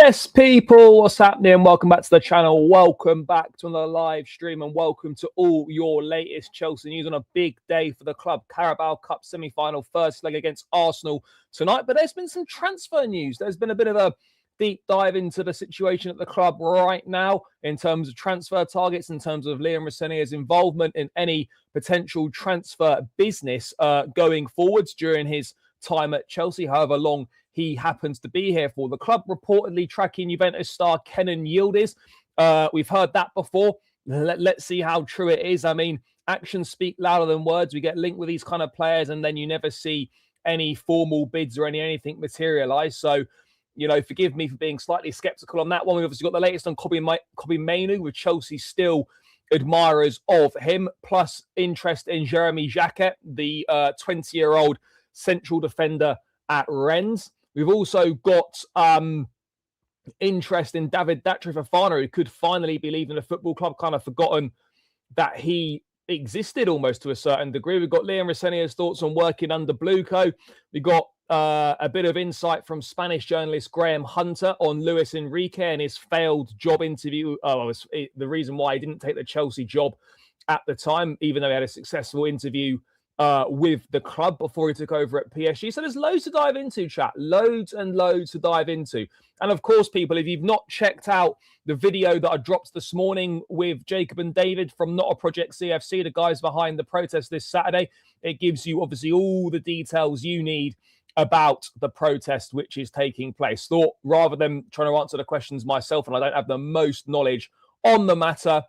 Yes, people, what's happening? Welcome back to the channel. Welcome back to another live stream and welcome to all your latest Chelsea news on a big day for the club. Carabao Cup semi-final, first leg against Arsenal tonight. But there's been some transfer news. There's been a bit of a deep dive into the situation at the club right now in terms of transfer targets, in terms of Liam Rosenior's involvement in any potential transfer business going forwards during his time at Chelsea, however long he happens to be here for. The club reportedly tracking Juventus star Kenan Yildiz. We've heard that before. Let's see how true it is. I mean, actions speak louder than words. We get linked with these kind of players and then you never see any formal bids or anything materialize. So, you know, forgive me for being slightly skeptical on that one. We've obviously got the latest on Kobbie Mainoo, with Chelsea still admirers of him, plus interest in Jeremy Jacquet, the 20-year-old central defender at Rennes. We've also got interest in David Datry Fofana, who could finally be leaving the football club. Kind of forgotten that he existed almost to a certain degree. We've got Liam Rosenior's thoughts on working under Bluco. We've got a bit of insight from Spanish journalist Graham Hunter on Luis Enrique and his failed job interview. The reason why he didn't take the Chelsea job at the time, even though he had a successful interview with the club before he took over at PSG. So there's loads to dive into, chat. Loads and loads to dive into. And of course, people, if you've not checked out the video that I dropped this morning with Jacob and David from Not a Project CFC, the guys behind the protest this Saturday, it gives you obviously all the details you need about the protest which is taking place. Thought rather than trying to answer the questions myself, and I don't have the most knowledge on the matter,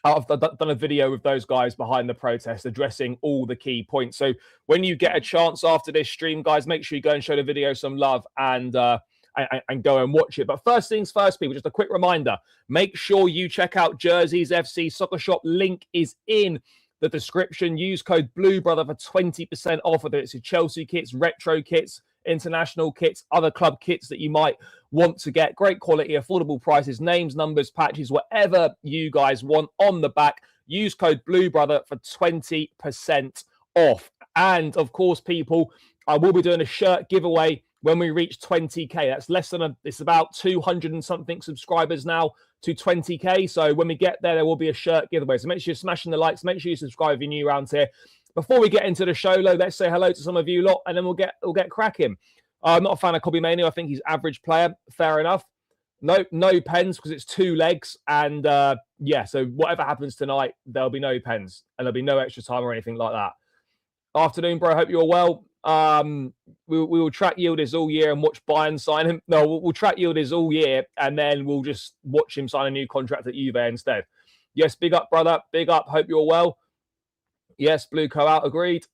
I've done a video with those guys behind the protest addressing all the key points. So when you get a chance after this stream, guys, make sure you go and show the video some love and go and watch it. But first things first, people, just a quick reminder. Make sure you check out Jerseys FC Soccer Shop. Link is in the description. Use code BLUEBROTHER for 20% off, whether it's your Chelsea kits, retro kits, international kits, other club kits that you might want to get. Great quality, affordable prices, names, numbers, patches, whatever you guys want on the back. Use code BLUEBROTHER for 20% off. And of course, people, I will be doing a shirt giveaway when we reach 20k. That's less than it's about 200 and something subscribers now to 20k. So when we get there will be a shirt giveaway. So make sure you're smashing the likes. Make sure you subscribe if you're new around here. Before we get into the show, though, let's say hello to some of you lot, and then we'll get cracking. I'm not a fan of Kobbie Mainoo. I think he's average player. Fair enough. No pens because it's 2 legs. And yeah, so whatever happens tonight, there'll be no pens and there'll be no extra time or anything like that. Afternoon, bro. Hope you're well. We will track Yildiz all year and watch Bayern sign him. No, we'll track Yildiz all year and then we'll just watch him sign a new contract at Juve instead. Yes, big up, brother. Big up. Hope you're well. Yes, Bluco out. Agreed.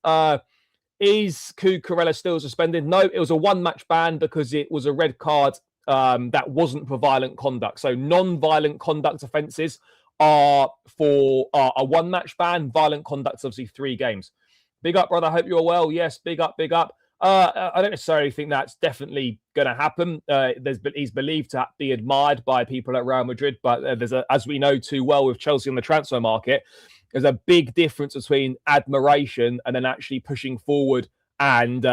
Is Cucurella still suspended? No, it was a 1-match ban because it was a red card that wasn't for violent conduct. So non-violent conduct offences are for a 1-match ban. Violent conduct is obviously 3 games. Big up, brother. Hope you're well. Yes, big up, big up. I don't necessarily think that's definitely going to happen. He's believed to be admired by people at Real Madrid, but as we know too well with Chelsea on the transfer market, there's a big difference between admiration and then actually pushing forward and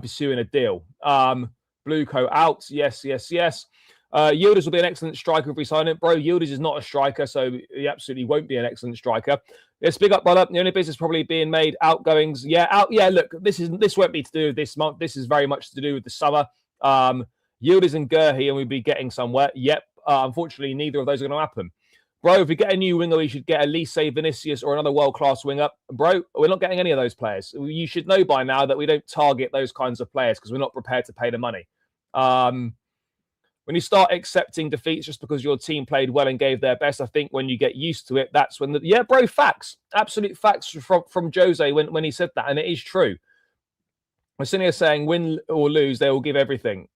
pursuing a deal. Bluco out. Yes. Yildiz will be an excellent striker if we sign it. Bro, Yildiz is not a striker, so he absolutely won't be an excellent striker. Yes, big up, brother. The only business probably being made, outgoings. Yeah, look, this won't be to do with this month. This is very much to do with the summer. Yildiz and Gurhi, and we'll be getting somewhere. Yep. Unfortunately, neither of those are going to happen. Bro, if we get a new winger, we should get at least, say, Vinicius or another world-class winger. Bro, we're not getting any of those players. You should know by now that we don't target those kinds of players because we're not prepared to pay the money. When you start accepting defeats just because your team played well and gave their best, I think when you get used to it, that's when yeah, bro, facts. Absolute facts from Jose when he said that, and it is true. Rosenior saying win or lose, they will give everything.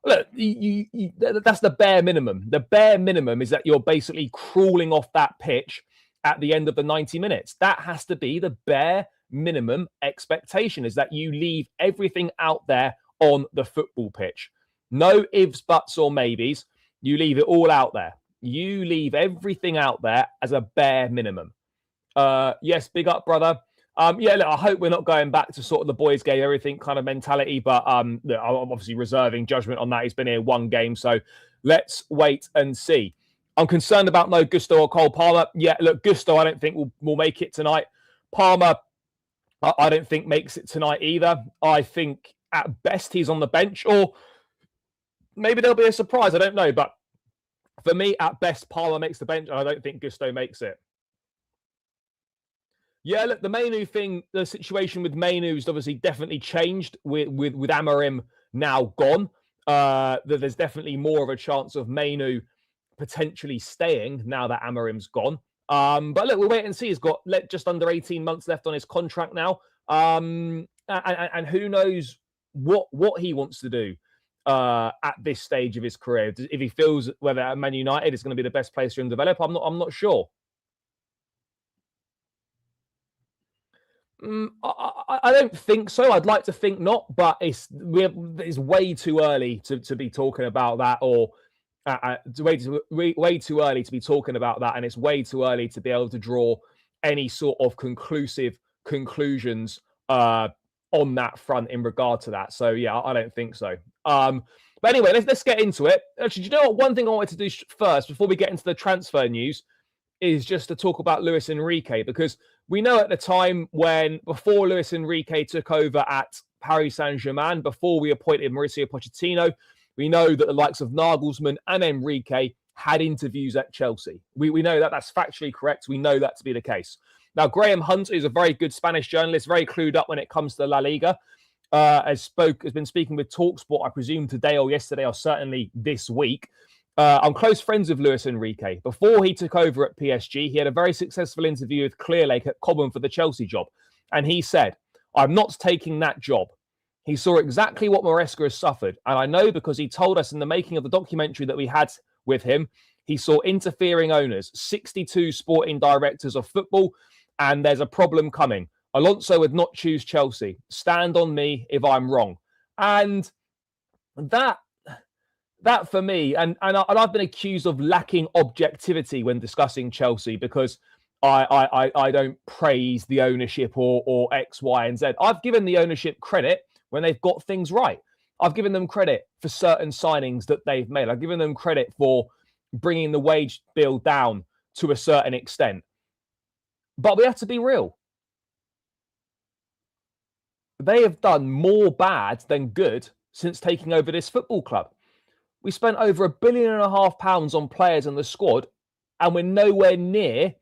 Look, that's the bare minimum. The bare minimum is that you're basically crawling off that pitch at the end of the 90 minutes. That has to be the bare minimum expectation, is that you leave everything out there on the football pitch. No ifs, buts, or maybes. You leave it all out there. You leave everything out there as a bare minimum. Yes, big up, brother. Yeah, look, I hope we're not going back to sort of the boys' game, everything kind of mentality. But look, I'm obviously reserving judgment on that. He's been here one game, so let's wait and see. I'm concerned about no Gusto or Cole Palmer. Yeah, look, Gusto, I don't think will make it tonight. Palmer, I don't think makes it tonight either. I think at best he's on the bench, or maybe there'll be a surprise. I don't know, but for me, at best, Palmer makes the bench, and I don't think Gusto makes it. Yeah, look, the Mainoo thing, the situation with Mainoo has obviously definitely changed with Amorim now gone. There's definitely more of a chance of Mainoo potentially staying now that Amorim's gone. But look, we'll wait and see. He's got just under 18 months left on his contract now. And who knows what he wants to do at this stage of his career. If he feels whether Man United is going to be the best place for him to develop, I'm not sure. I don't think so. I'd like to think not, but it's way too early to be talking about that, or way too early to be talking about that, and it's way too early to be able to draw any sort of conclusive conclusions on that front in regard to that. So yeah, I don't think so. But anyway, let's get into it. Actually, do you know what? One thing I wanted to do first, before we get into the transfer news, is just to talk about Luis Enrique, because we know at the time before Luis Enrique took over at Paris Saint-Germain, before we appointed Mauricio Pochettino, we know that the likes of Nagelsmann and Enrique had interviews at Chelsea. We know that that's factually correct. We know that to be the case. Now, Graham Hunt is a very good Spanish journalist, very clued up when it comes to La Liga. Has been speaking with TalkSport, I presume today or yesterday, or certainly this week. I'm close friends with Luis Enrique. Before he took over at PSG, he had a very successful interview with Clearlake at Cobham for the Chelsea job. And he said, "I'm not taking that job." He saw exactly what Maresca has suffered. And I know because he told us in the making of the documentary that we had with him, he saw interfering owners, 62 sporting directors of football, and there's a problem coming. Alonso would not choose Chelsea. Stand on me if I'm wrong. And that for me, and I've been accused of lacking objectivity when discussing Chelsea, because I don't praise the ownership or X, Y, and Z. I've given the ownership credit when they've got things right. I've given them credit for certain signings that they've made. I've given them credit for bringing the wage bill down to a certain extent. But we have to be real. They have done more bad than good since taking over this football club. We spent over £1.5 billion on players in the squad, and we're nowhere near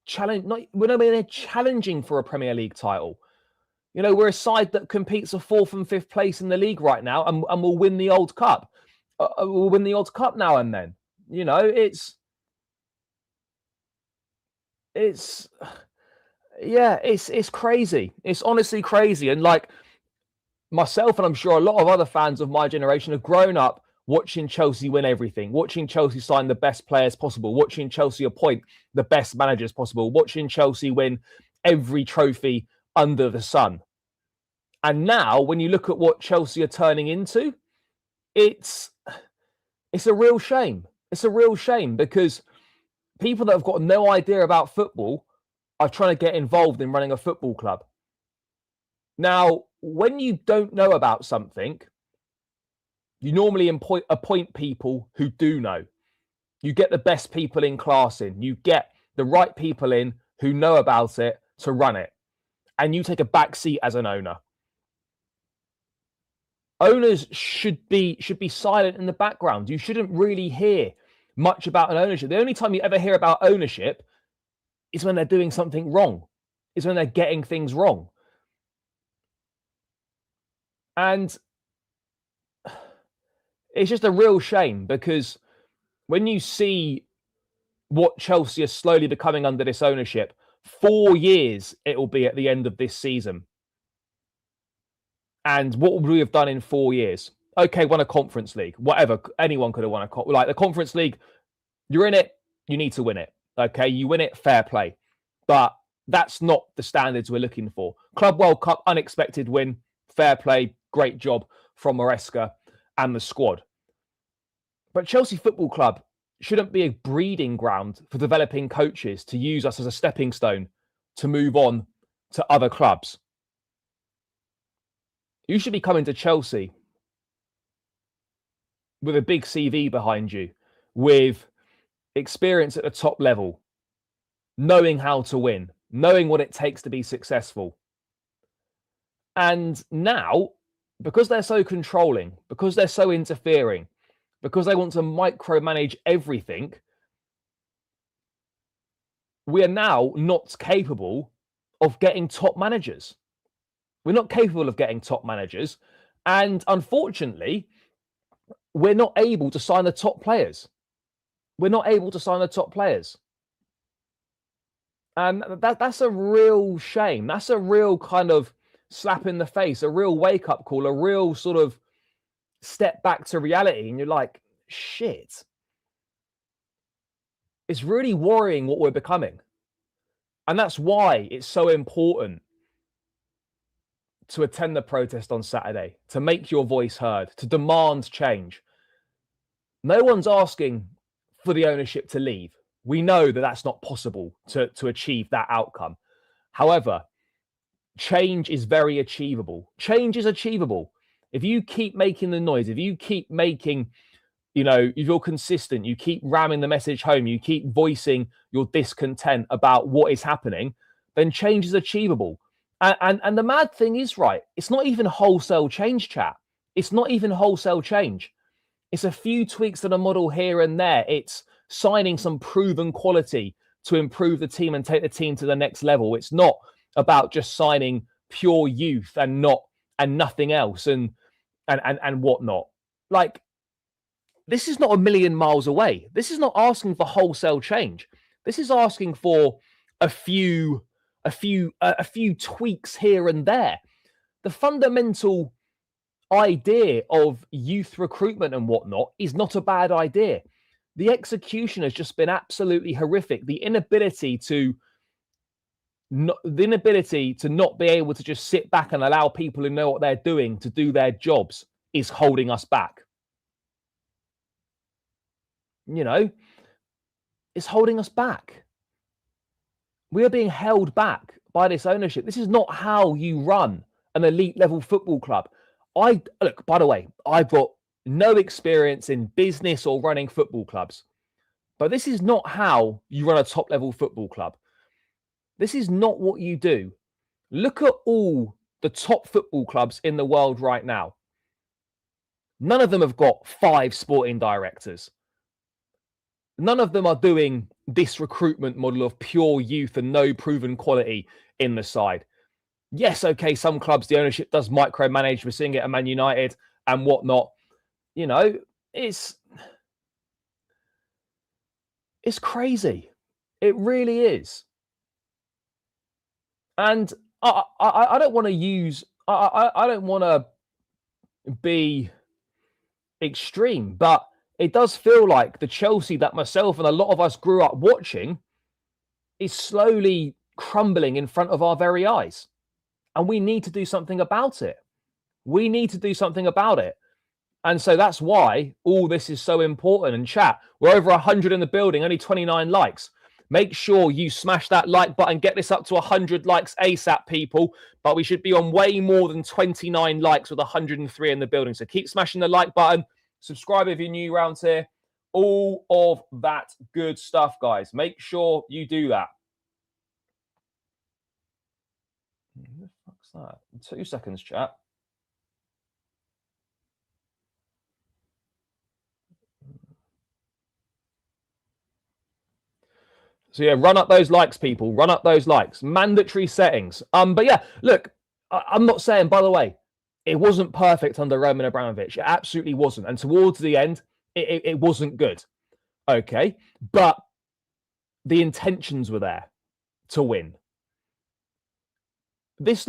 challenging for a Premier League title. You know, we're a side that competes for 4th and 5th place in the league right now, and we'll win the old cup. We'll win the old cup now and then. You know, it's crazy. It's honestly crazy. And like myself, and I'm sure a lot of other fans of my generation have grown up watching Chelsea win everything, watching Chelsea sign the best players possible, watching Chelsea appoint the best managers possible, watching Chelsea win every trophy under the sun. And now, when you look at what Chelsea are turning into, it's a real shame. It's a real shame, because people that have got no idea about football are trying to get involved in running a football club. Now, when you don't know about something, you normally appoint people who do know. You get the best people in class in. You get the right people in who know about it to run it. And you take a back seat as an owner. Owners should be silent in the background. You shouldn't really hear much about an ownership. The only time you ever hear about ownership is when they're doing something wrong, is when they're getting things wrong. And it's just a real shame, because when you see what Chelsea are slowly becoming under this ownership, 4 years it will be at the end of this season. And what would we have done in 4 years? Okay, won a Conference League. Whatever. Anyone could have won like the Conference League. You're in it. You need to win it. Okay, you win it, fair play. But that's not the standards we're looking for. Club World Cup, unexpected win, fair play, great job from Maresca and the squad. But Chelsea Football Club shouldn't be a breeding ground for developing coaches to use us as a stepping stone to move on to other clubs. You should be coming to Chelsea with a big CV behind you, with experience at the top level, knowing how to win, knowing what it takes to be successful. And now, because they're so controlling, because they're so interfering, because they want to micromanage everything, we are now not capable of getting top managers. We're not capable of getting top managers. And unfortunately, we're not able to sign the top players. We're not able to sign the top players. And that's a real shame. That's a real kind of slap in the face, a real wake-up call, a real sort of step back to reality. And you're like, shit. It's really worrying what we're becoming. And that's why it's so important to attend the protest on Saturday, to make your voice heard, to demand change. No one's asking for the ownership to leave. We know that that's not possible to achieve that outcome. However, change is very achievable. Change is achievable. If you keep making the noise, if you keep making, if you're consistent, you keep ramming the message home, you keep voicing your discontent about what is happening, then change is achievable. And the mad thing is, right, it's not even wholesale change, chat. It's not even wholesale change. It's a few tweaks to the model here and there. It's signing some proven quality to improve the team and take the team to the next level. It's not about just signing pure youth and nothing else and whatnot. Like, this is not a million miles away. This is not asking for wholesale change. This is asking for a few tweaks here and there. The fundamental idea of youth recruitment and whatnot is not a bad idea. The execution has just been absolutely horrific. The inability to not be able to just sit back and allow people who know what they're doing to do their jobs is holding us back. It's holding us back. We are being held back by this ownership. This is not how you run an elite level football club. Look, by the way, I've got no experience in business or running football clubs, but this is not how you run a top level football club. This is not what you do. Look at all the top football clubs in the world right now. None of them have got 5 sporting directors. None of them are doing this recruitment model of pure youth and no proven quality in the side. Yes, okay, some clubs, the ownership does micromanage. We're seeing it at Man United and whatnot. It's crazy. It really is. And I don't want to use, I don't want to be extreme, but it does feel like the Chelsea that myself and a lot of us grew up watching is slowly crumbling in front of our very eyes. And we need to do something about it. We need to do something about it. And so that's why all this is so important. And chat, we're over 100 in the building, only 29 likes. Make sure you smash that like button, get this up to 100 likes ASAP, people. But we should be on way more than 29 likes with 103 in the building. So keep smashing the like button. Subscribe if you're new around here. All of that good stuff, guys. Make sure you do that. What the fuck's that? 2 seconds, chat. So yeah, run up those likes, people. Run up those likes. Mandatory settings. But yeah, look, I'm not saying, by the way, it wasn't perfect under Roman Abramovich. It absolutely wasn't. And towards the end, it wasn't good. Okay. But the intentions were there to win. This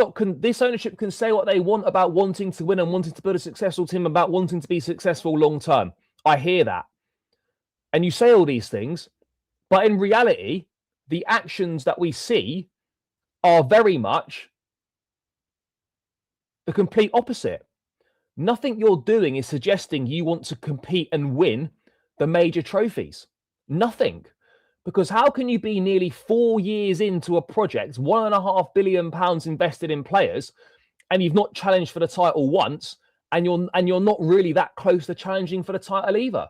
ownership can say what they want about wanting to win and wanting to build a successful team, about wanting to be successful long term. I hear that. And you say all these things, but in reality, the actions that we see are very much the complete opposite. Nothing you're doing is suggesting you want to compete and win the major trophies. Nothing. Because how can you be nearly 4 years into a project, £1.5 billion invested in players, and you've not challenged for the title once, and you're not really that close to challenging for the title either?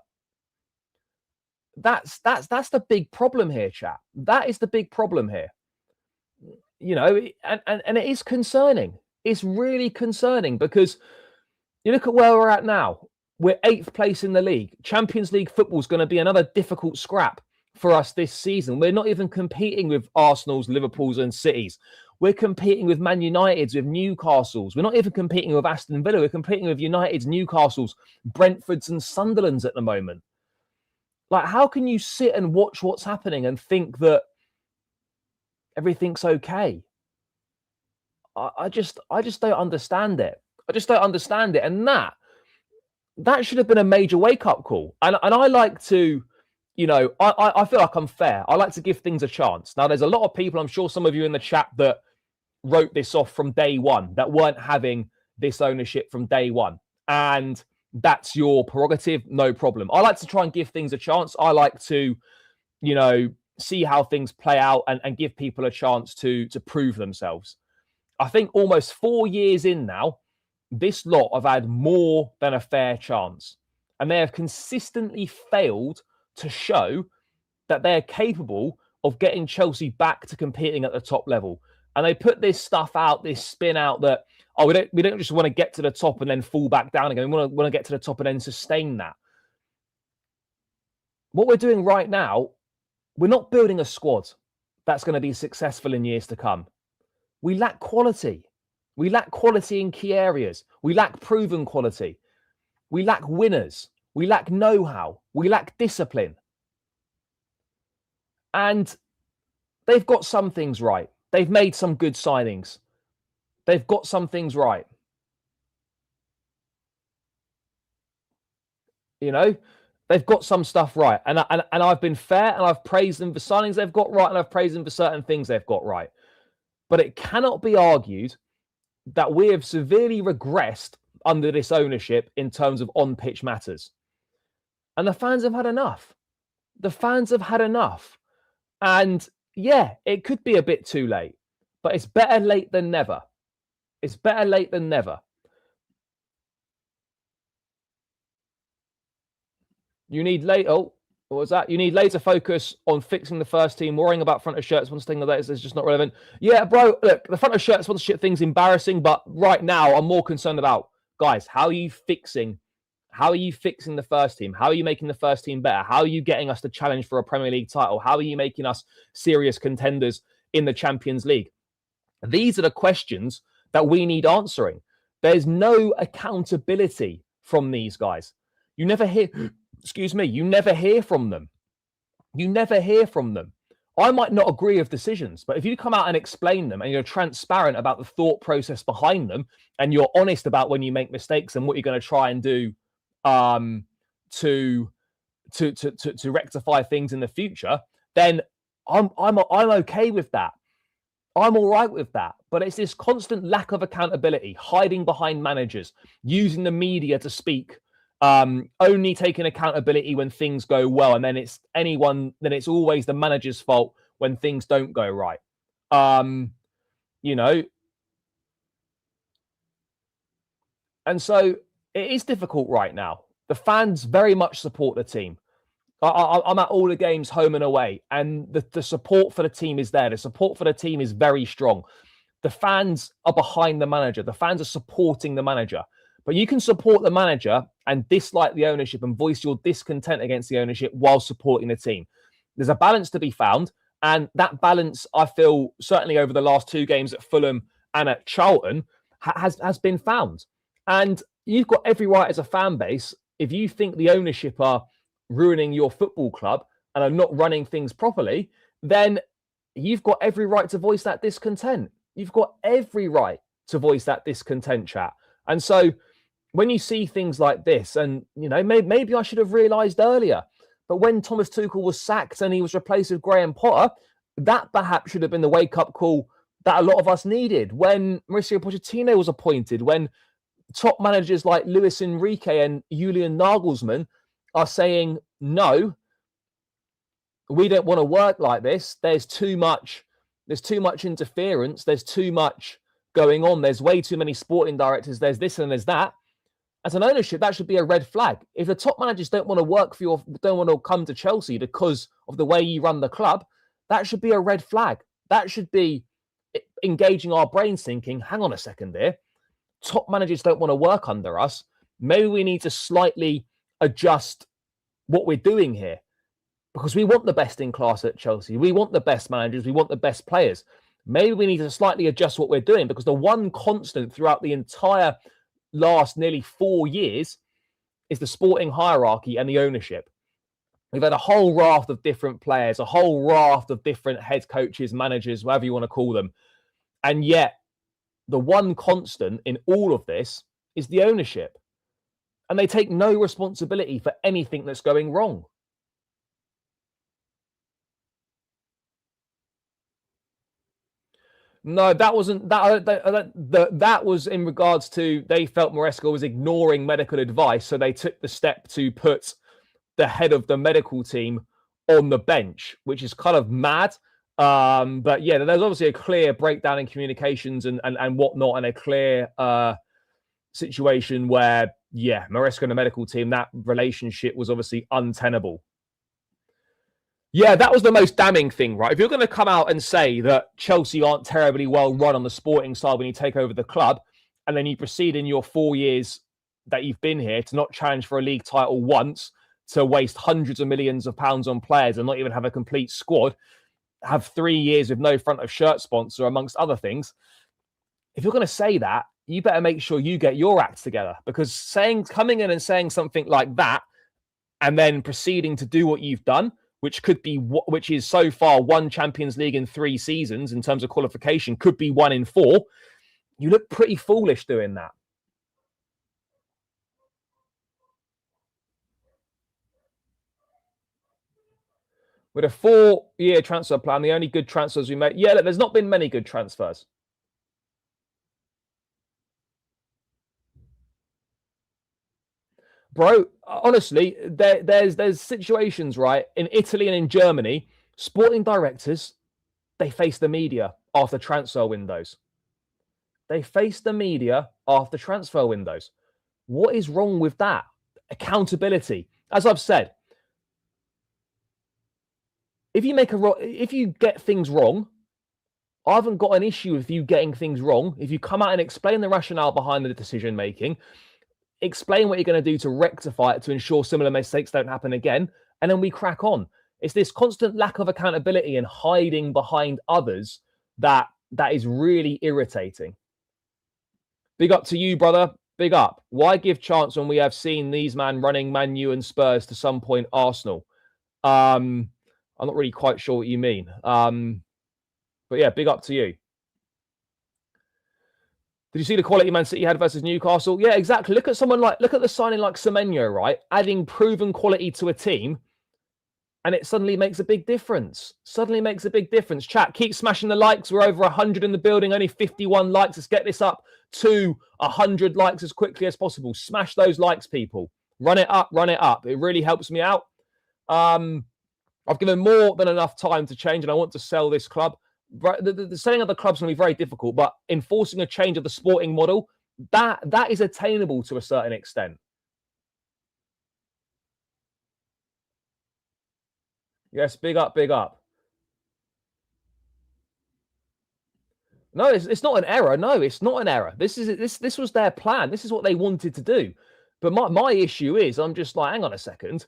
That's the big problem here, chap. That is the big problem here. You know, and it is concerning. It's really concerning because you look at where we're at now. We're 8th place in the league. Champions League football is going to be another difficult scrap for us this season. We're not even competing with Arsenal's, Liverpool's and City's. We're competing with Man United's, with Newcastle's. We're not even competing with Aston Villa. We're competing with United's, Newcastle's, Brentford's and Sunderland's at the moment. Like, how can you sit and watch what's happening and think that everything's okay? I just don't understand it. I just don't understand it. And that should have been a major wake-up call. And I like to, you know, I feel like I'm fair. I like to give things a chance. Now, there's a lot of people, I'm sure some of you in the chat, that wrote this off from day one, that weren't having this ownership from day one. And that's your prerogative, no problem. I like to try and give things a chance. I like to, you know, see how things play out and give people a chance to prove themselves. I think almost 4 years in now, this lot have had more than a fair chance. And they have consistently failed to show that they're capable of getting Chelsea back to competing at the top level. And they put this stuff out, this spin out that, oh, we don't just want to get to the top and then fall back down again. We want to get to the top and then sustain that. What we're doing right now, we're not building a squad that's going to be successful in years to come. We lack quality. We lack quality in key areas. We lack proven quality. We lack winners. We lack know-how. We lack discipline. And they've got some things right. They've made some good signings. They've got some things right. You know, they've got some stuff right. And I've been fair and I've praised them for signings they've got right and I've praised them for certain things they've got right. But it cannot be argued that we have severely regressed under this ownership in terms of on-pitch matters. And the fans have had enough. The fans have had enough. And yeah, it could be a bit too late, but it's better late than never. It's better late than never. You need what was that? You need laser focus on fixing the first team. Worrying about front of shirts once thing like that is just not relevant. Yeah, bro, look, the front of shirts sponsorship thing's embarrassing, but right now I'm more concerned about, guys, how are you fixing the first team? How are you making the first team better? How are you getting us to challenge for a Premier League title? How are you making us serious contenders in the Champions League? These are the questions that we need answering. There's no accountability from these guys. You never hear, you never hear from them. You never hear from them. I might not agree with decisions, but if you come out and explain them and you're transparent about the thought process behind them and you're honest about when you make mistakes and what you're going to try and do to rectify things in the future, then I'm okay with that. I'm all right with that. But it's this constant lack of accountability, hiding behind managers, using the media to speak, only taking accountability when things go well, and then it's always the manager's fault when things don't go right. You know, and so it is difficult right now. The fans very much support the team. I'm at all the games home and away, and the support for the team is there. The support for the team is very strong. The fans are behind the manager. The fans are supporting the manager. But you can support the manager and dislike the ownership and voice your discontent against the ownership while supporting the team. There's a balance to be found. And that balance, I feel, certainly over the last 2 games at Fulham and at Charlton, has been found. And you've got every right as a fan base, if you think the ownership are ruining your football club and are not running things properly, then you've got every right to voice that discontent. You've got every right to voice that discontent, chat. And so when you see things like this, and, you know, maybe I should have realised earlier, but when Thomas Tuchel was sacked and he was replaced with Graham Potter, that perhaps should have been the wake-up call that a lot of us needed. When Mauricio Pochettino was appointed, when top managers like Luis Enrique and Julian Nagelsmann are saying, no, We don't want to work like this. There's too much interference. There's too much going on. There's way too many sporting directors. There's this and there's that. As an ownership, that should be a red flag. If the top managers don't want to work for you, don't want to come to Chelsea because of the way you run the club, that should be a red flag. That should be engaging our brains thinking, hang on a second there. Top managers don't want to work under us. Maybe we need to slightly adjust what we're doing here because we want the best in class at Chelsea. We want the best managers. We want the best players. Maybe we need to slightly adjust what we're doing because the one constant throughout the entire last nearly 4 years is the sporting hierarchy and the ownership. We've had a whole raft of different players, a whole raft of different head coaches, managers, whatever you want to call them. And yet the one constant in all of this is the ownership. And they take no responsibility for anything that's going wrong. No, that wasn't that was in regards to they felt Maresca was ignoring medical advice, so they took the step to put the head of the medical team on the bench, which is kind of mad. But yeah, there's obviously a clear breakdown in communications and whatnot, and a clear situation where, yeah, Maresca and the medical team, that relationship was obviously untenable. Yeah, that was the most damning thing, right? If you're going to come out and say that Chelsea aren't terribly well run on the sporting side when you take over the club, and then you proceed in your 4 years that you've been here to not challenge for a league title once, to waste hundreds of millions of pounds on players and not even have a complete squad, have 3 years with no front of shirt sponsor, amongst other things. If you're going to say that, you better make sure you get your act together, because coming in and saying something like that and then proceeding to do what you've done, which is so far 1 Champions League in 3 seasons in terms of qualification, could be 1 in 4. You look pretty foolish doing that. With a 4-year transfer plan, the only good transfers we made... Yeah, look, there's not been many good transfers. Bro, honestly, there's situations, right, in Italy and in Germany, sporting directors, they face the media after transfer windows. They face the media after transfer windows. What is wrong with that? Accountability. As I've said, if you get things wrong, I haven't got an issue with you getting things wrong. If you come out and explain the rationale behind the decision making, explain what you're going to do to rectify it to ensure similar mistakes don't happen again, and then we crack on. It's this constant lack of accountability and hiding behind others that is really irritating. Big up to you, brother. Big up. Why give chance when we have seen these man running Man U and Spurs, to some point Arsenal? I'm not really quite sure what you mean. But yeah, big up to you. Did you see the quality Man City had versus Newcastle? Yeah, exactly. Look at the signing like Semenyo, right? Adding proven quality to a team, and it suddenly makes a big difference. Chat, keep smashing the likes. We're over 100 in the building, only 51 likes. Let's get this up to 100 likes as quickly as possible. Smash those likes, people. Run it up. It really helps me out. I've given more than enough time to change, and I want to sell this club. The selling of the club's going to be very difficult, but enforcing a change of the sporting model, that is attainable to a certain extent. Yes, big up. No, it's not an error. No, it's not an error. This was their plan. This is what they wanted to do. But my issue is, I'm just like, hang on a second.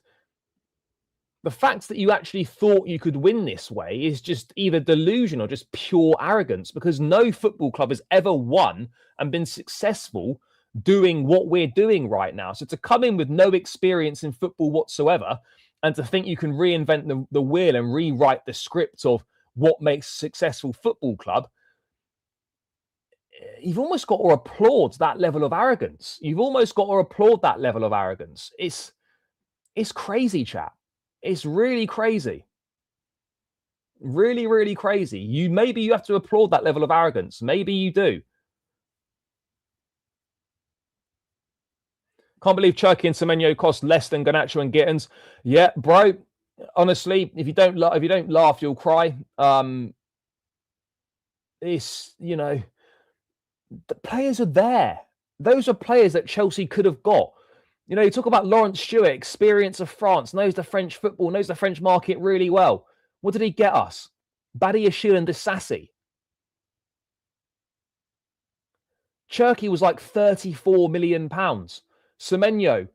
The fact that you actually thought you could win this way is just either delusion or just pure arrogance, because no football club has ever won and been successful doing what we're doing right now. So to come in with no experience in football whatsoever and to think you can reinvent the wheel and rewrite the script of what makes a successful football club, you've almost got to applaud that level of arrogance. It's crazy, chap. It's really crazy. Really, really crazy. Maybe you have to applaud that level of arrogance. Maybe you do. Can't believe Cherki and Semenyo cost less than Garnacho and Gittins. Yeah, bro. honestly, if you don't laugh, you'll cry. It's, the players are there. Those are players that Chelsea could have got. You talk about Lawrence Stewart, experience of France, knows the French football, knows the French market really well. What did he get us? Badiashile and Disasi. Cherki was like 34 million pounds. Semenyo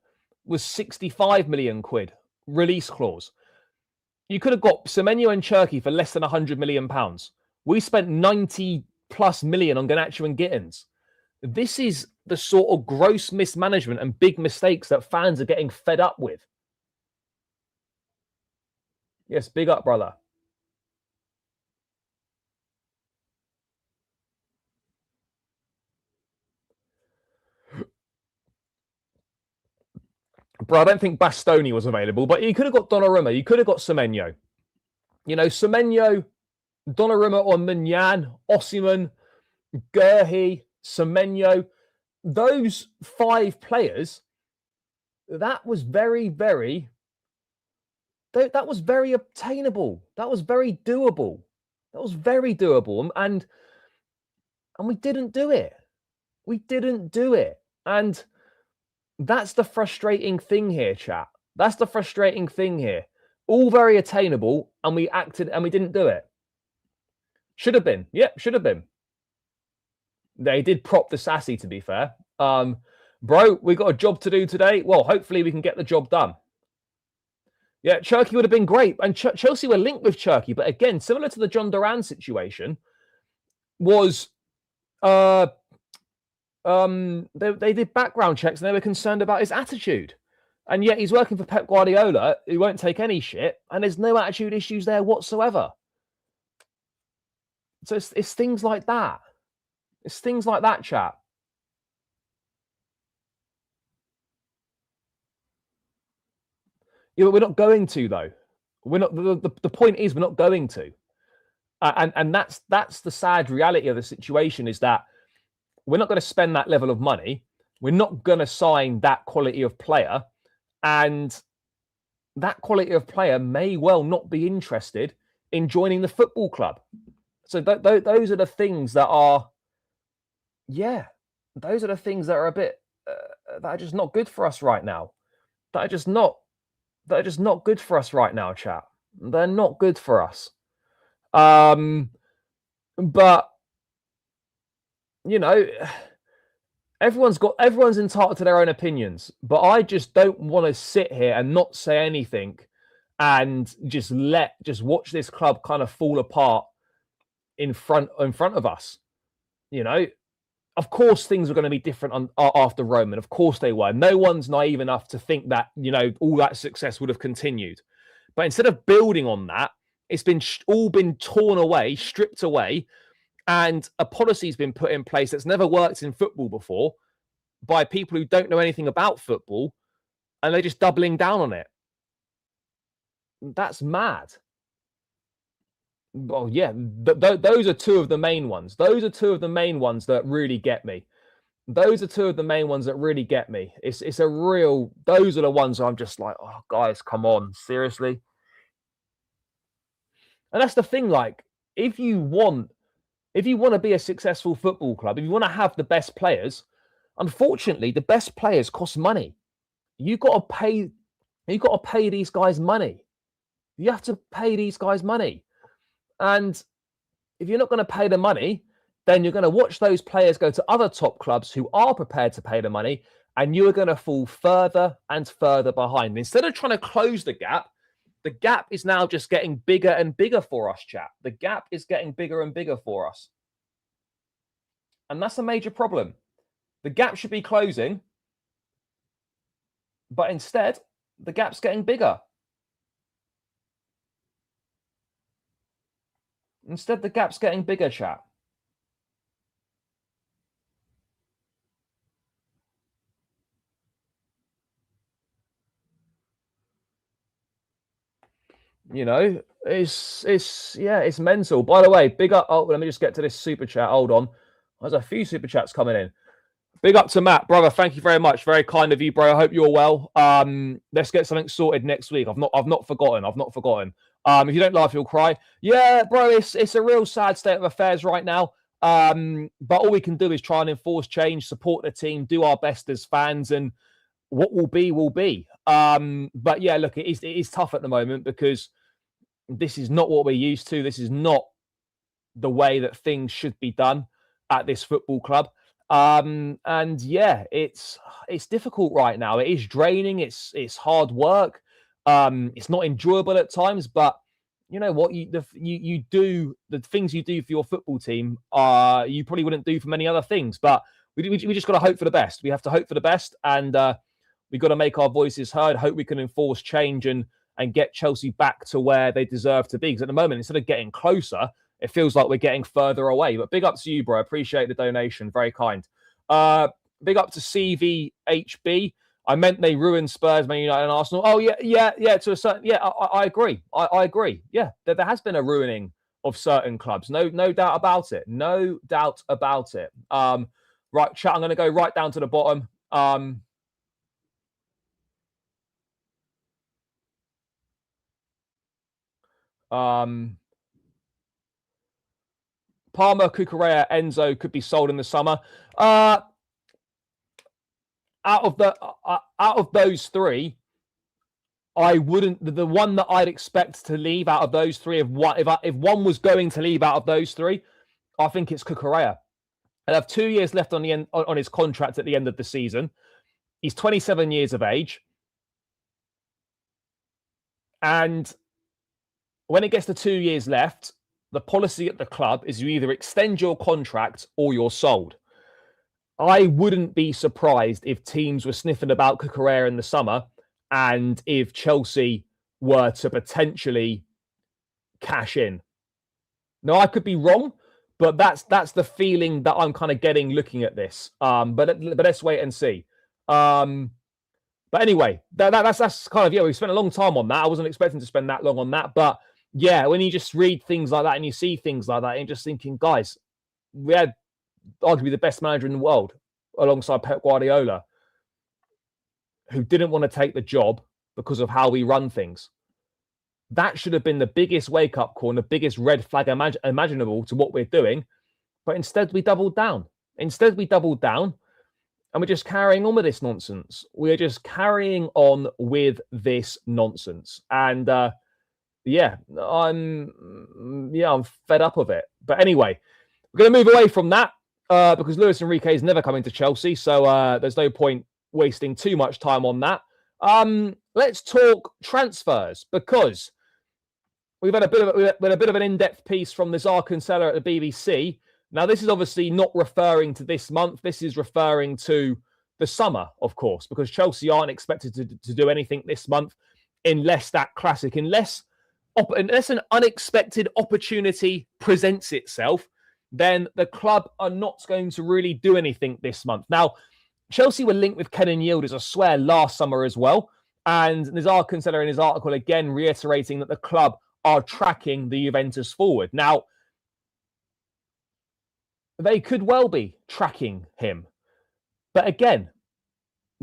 was 65 million quid. Release clause. You could have got Semenyo and Cherki for less than 100 million pounds. We spent 90 plus million on Garnacho and Gittins. This is the sort of gross mismanagement and big mistakes that fans are getting fed up with. Yes, big up, brother. Bro, I don't think Bastoni was available, but you could have got Donnarumma. You could have got Semenyo. Semenyo, Donnarumma or Manyan, Osimhen, Gurhi, Semenyo. Those 5 players, that was very, very obtainable. That was very doable. That was very doable. And we didn't do it. We didn't do it. And that's the frustrating thing here, chat. That's the frustrating thing here. All very attainable, and we acted and we didn't do it. Should have been. Yep, should have been. They did prop the Sassy, to be fair. Bro, we got a job to do today. Well, hopefully we can get the job done. Yeah, Cherki would have been great. And Chelsea were linked with Cherki. But again, similar to the John Duran situation, was they did background checks and they were concerned about his attitude. And yet he's working for Pep Guardiola, who won't take any shit, and there's no attitude issues there whatsoever. So it's things like that. It's things like that, chat. Yeah, but we're not going to, though. We're not. The point is, we're not going to, and that's the sad reality of the situation, is that we're not going to spend that level of money. We're not going to sign that quality of player, and that quality of player may well not be interested in joining the football club. So those are the things that are, those are the things that are a bit that are just not good for us right now. That are just not good for us right now, chat. They're not good for us. But everyone's entitled to their own opinions. But I just don't want to sit here and not say anything and just watch this club kind of fall apart in front of us. Of course, things were going to be different after Roman. Of course they were. No one's naive enough to think that, all that success would have continued. But instead of building on that, it's all been torn away, stripped away, and a policy's been put in place that's never worked in football before by people who don't know anything about football, and they're just doubling down on it. That's mad. Well, yeah, those are 2 of the main ones. Those are 2 of the main ones that really get me. Those are 2 of the main ones that really get me. Those are the ones I'm just like, oh, guys, come on, seriously? And that's the thing, like, if you want to be a successful football club, if you want to have the best players, unfortunately, the best players cost money. You've got to pay these guys money. You have to pay these guys money. And if you're not going to pay the money, then you're going to watch those players go to other top clubs who are prepared to pay the money, and you are going to fall further and further behind. Instead of trying to close the gap is now just getting bigger and bigger for us, chat. The gap is getting bigger and bigger for us. And that's a major problem. The gap should be closing, but instead, the gap's getting bigger. Instead, the gap's getting bigger, chat. It's mental. By the way, big up. Oh, let me just get to this super chat. Hold on. There's a few super chats coming in. Big up to Matt, brother. Thank you very much. Very kind of you, bro. I hope you're well. Let's get something sorted next week. I've not forgotten. If you don't laugh, you'll cry. Yeah, bro. It's a real sad state of affairs right now. But all we can do is try and enforce change, support the team, do our best as fans, and what will be will be. But yeah, look, it is tough at the moment because this is not what we're used to. This is not the way that things should be done at this football club. And yeah, it's difficult right now. It is draining. It's hard work. It's not enjoyable at times, but you know what? You do the things you do for your football team. You probably wouldn't do for many other things. But we just got to hope for the best. We have to hope for the best, and we've got to make our voices heard. Hope we can enforce change and get Chelsea back to where they deserve to be. Because at the moment, instead of getting closer, it feels like we're getting further away. But big up to you, bro. Appreciate the donation. Very kind. Big up to CVHB. I meant they ruined Spurs, Man United, and Arsenal. Oh, yeah. To a certain... Yeah, I agree. I agree. Yeah, there has been a ruining of certain clubs. No doubt about it. No doubt about it. Right, chat, I'm going to go right down to the bottom. Palmer, Cucurella, Enzo could be sold in the summer. Out of those three, I wouldn't. The one that I'd expect to leave out of those three, if one was going to leave out of those three, I think it's Cucurella. He'll have 2 years left on his contract at the end of the season. He's 27 years of age, and when it gets to 2 years left, the policy at the club is you either extend your contract or you're sold. I wouldn't be surprised if teams were sniffing about Cucurella in the summer and if Chelsea were to potentially cash in. Now, I could be wrong, but that's the feeling that I'm kind of getting looking at this. But let's wait and see. But anyway, that's kind of, we spent a long time on that. I wasn't expecting to spend that long on that, but yeah, when you just read things like that and you see things like that, and you're just thinking, guys, we had arguably the best manager in the world alongside Pep Guardiola, who didn't want to take the job because of how we run things. That should have been the biggest wake-up call and the biggest red flag imaginable to what we're doing. But instead, we doubled down. And we're just carrying on with this nonsense. We're just carrying on with this nonsense. And I'm fed up of it. But anyway, we're going to move away from that because Luis Enrique is never coming to Chelsea. So there's no point wasting too much time on that. Let's talk transfers because we've had a bit of an in-depth piece from Nizar Kinsella at the BBC. Now, this is obviously not referring to this month. This is referring to the summer, of course, because Chelsea aren't expected to do anything this month unless an unexpected opportunity presents itself, then the club are not going to really do anything this month. Now, Chelsea were linked with Kenan Yildiz, I swear, last summer as well. And Nizar Kinsella in his article again reiterating that the club are tracking the Juventus forward. Now, they could well be tracking him. But again,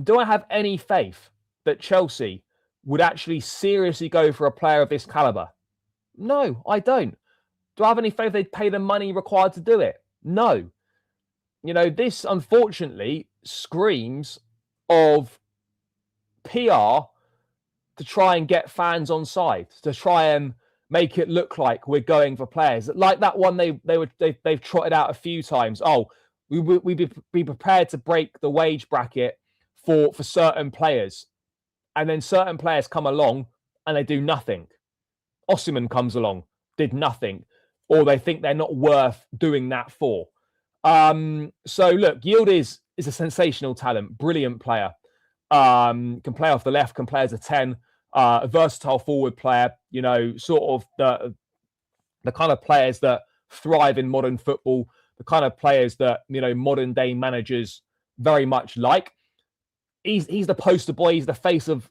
do I have any faith that Chelsea would actually seriously go for a player of this caliber? No, I don't. Do I have any faith they'd pay the money required to do it? No. This unfortunately screams of PR to try and get fans on side, to try and make it look like we're going for players. Like that one they've trotted out a few times. Oh, we'd be prepared to break the wage bracket for certain players. And then certain players come along and they do nothing. Osimhen comes along, did nothing. Or they think they're not worth doing that for. So look, Yildiz is a sensational talent, brilliant player. Can play off the left, can play as a 10, a versatile forward player, sort of the kind of players that thrive in modern football, the kind of players that, modern day managers very much like. He's the poster boy. He's the face of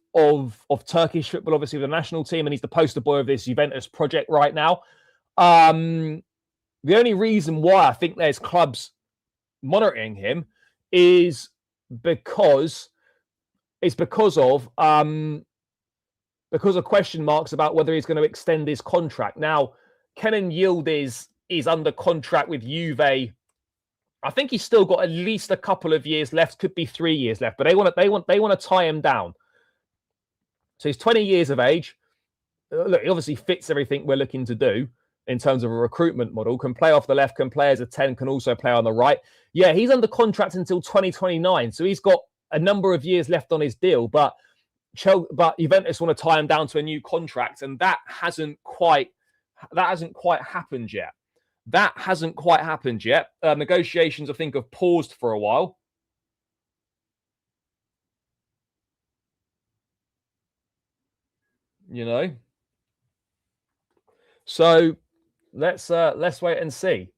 Turkish football, obviously, with the national team, and he's the poster boy of this Juventus project right now. The only reason why I think there's clubs monitoring him is because of question marks about whether he's going to extend his contract. Now, Kenan Yildiz is under contract with Juve. I think he's still got at least a couple of years left, could be 3 years left, but they want to tie him down. So he's 20 years of age. Look, he obviously fits everything we're looking to do in terms of a recruitment model. Can play off the left, can play as a 10, can also play on the right. Yeah, he's under contract until 2029, so he's got a number of years left on his deal, but Juventus want to tie him down to a new contract, and that hasn't quite happened yet. Negotiations, I think, have paused for a while. So let's wait and see.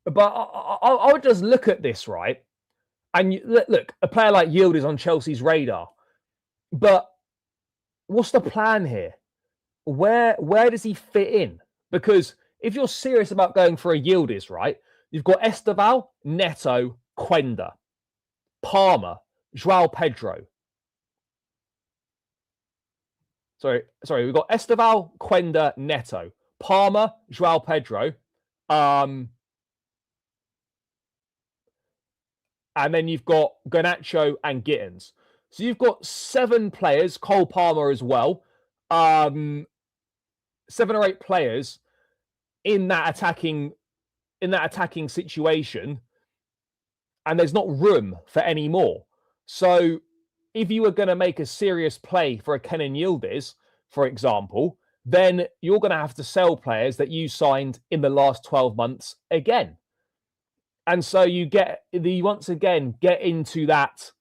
But I would just look at this, right? And look, a player like Yildiz is on Chelsea's radar. But what's the plan here? Where does he fit in? Because if you're serious about going for a Yildiz, right, you've got Esteval, Neto, Quenda, Palmer, João Pedro. Sorry, we've got Esteval, Quenda, Neto, Palmer, João Pedro, and then you've got Garnacho and Gittins. So you've got 7 players, Cole Palmer as well, 7 or 8 players in that attacking situation, and there's not room for any more. So if you were going to make a serious play for a Kenan Yildiz, for example, then you're going to have to sell players that you signed in the last 12 months again. And so you once again get into that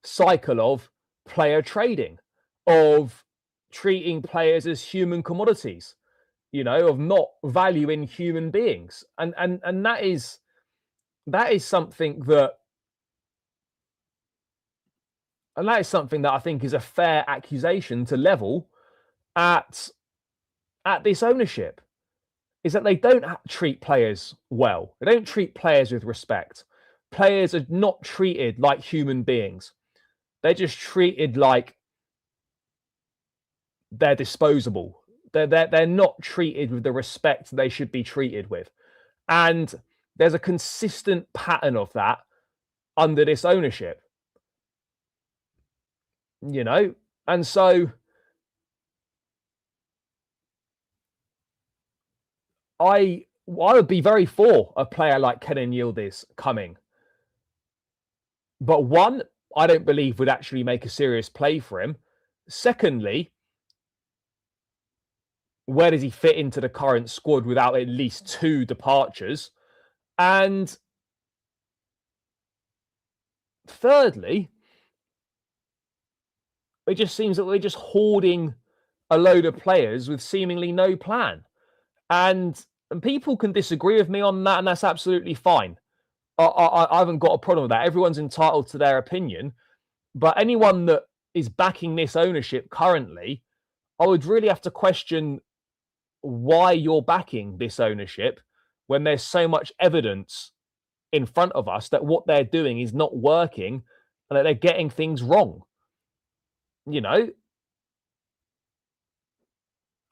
cycle of player trading, of treating players as human commodities, of not valuing human beings. And that is something that I think is a fair accusation to level at this ownership, is that they don't treat players well. They don't treat players with respect. Players are not treated like human beings. They're just treated like they're disposable. They're not treated with the respect they should be treated with. And there's a consistent pattern of that under this ownership. And so I would be very for a player like Kenan Yildiz coming. But one, I don't believe would actually make a serious play for him. Secondly, where does he fit into the current squad without at least 2 departures? And thirdly, it just seems that we're just hoarding a load of players with seemingly no plan. And people can disagree with me on that, and that's absolutely fine. I haven't got a problem with that. Everyone's entitled to their opinion. But anyone that is backing this ownership currently, I would really have to question why you're backing this ownership when there's so much evidence in front of us that what they're doing is not working and that they're getting things wrong. I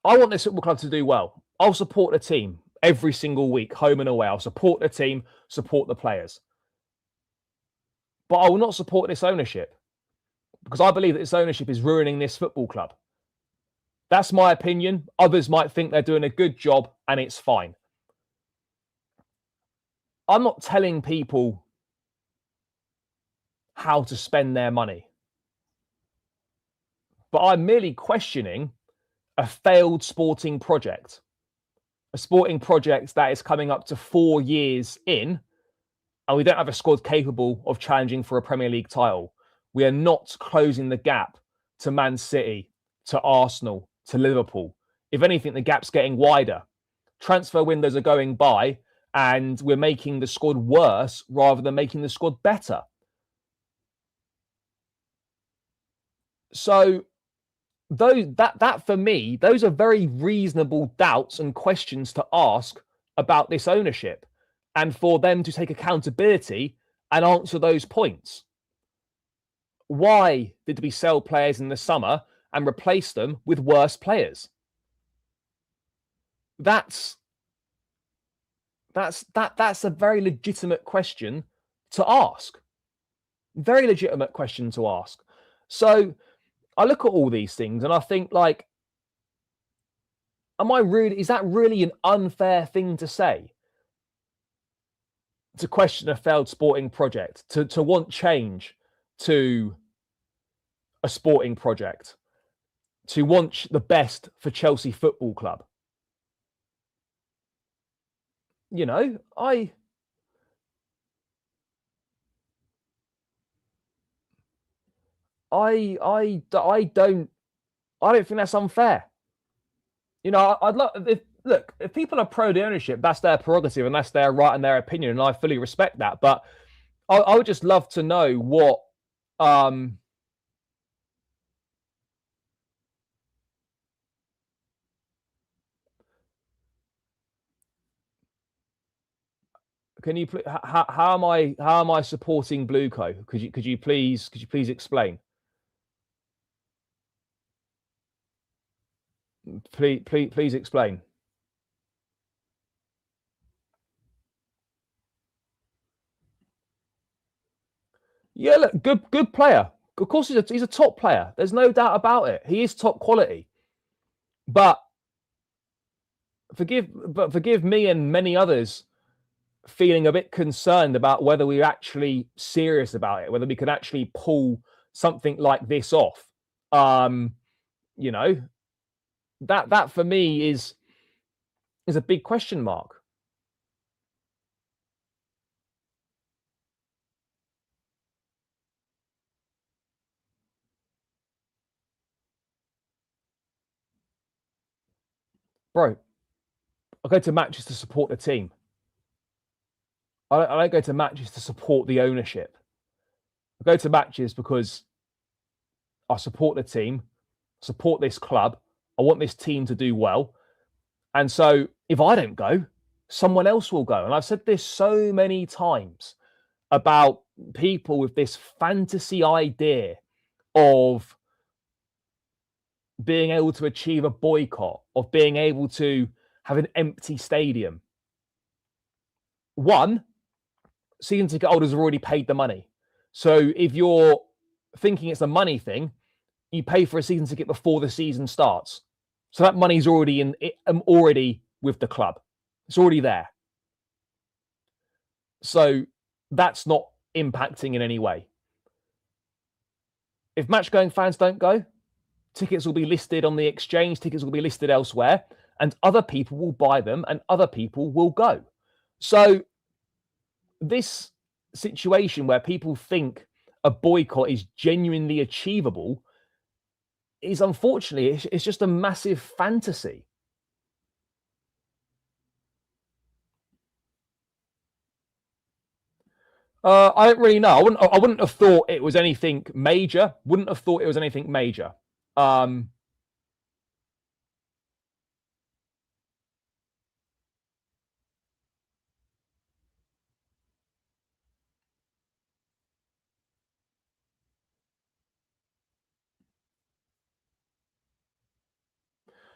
want this football club to do well. I'll support the team every single week, home and away. I'll support the team, support the players. But I will not support this ownership because I believe that this ownership is ruining this football club. That's my opinion. Others might think they're doing a good job and it's fine. I'm not telling people how to spend their money, but I'm merely questioning a failed sporting project. A sporting project that is coming up to 4 years in, and we don't have a squad capable of challenging for a Premier League title. We are not closing the gap to Man City, to Arsenal, to Liverpool. If anything, the gap's getting wider. Transfer windows are going by, and we're making the squad worse rather than making the squad better. So that for me, those are very reasonable doubts and questions to ask about this ownership and for them to take accountability and answer those points. Why did we sell players in the summer and replace them with worse players? That's a very legitimate question to ask. Very legitimate question to ask. So I look at all these things and I think, like, is that really an unfair thing to say? To question a failed sporting project, to want change to a sporting project, to want the best for Chelsea Football Club. You know, I don't think that's unfair. You know, I'd love if people are pro the ownership, that's their prerogative and that's their right and their opinion, and I fully respect that. But I would just love to know what can you how am I supporting Blueco? Could you please explain? Please explain. Yeah, look, good player. Of course, he's a top player. There's no doubt about it. He is top quality. But forgive me and many others feeling a bit concerned about whether we're actually serious about it, whether we could actually pull something like this off. You know, that for me is a big question mark. Bro, I go to matches to support the team. I don't go to matches to support the ownership. I go to matches because I support the team, support this club. I want this team to do well. And so if I don't go, someone else will go. And I've said this so many times about people with this fantasy idea of being able to achieve a boycott, of being able to have an empty stadium. One, season ticket holders have already paid the money. So if you're thinking it's a money thing, you pay for a season ticket before the season starts. So that money's already already with the club. It's already there. So that's not impacting in any way. If match-going fans don't go, tickets will be listed on the exchange, tickets will be listed elsewhere, and other people will buy them and other people will go. So this situation where people think a boycott is genuinely achievable is, unfortunately, it's just a massive fantasy. I don't really know. I wouldn't have thought it was anything major.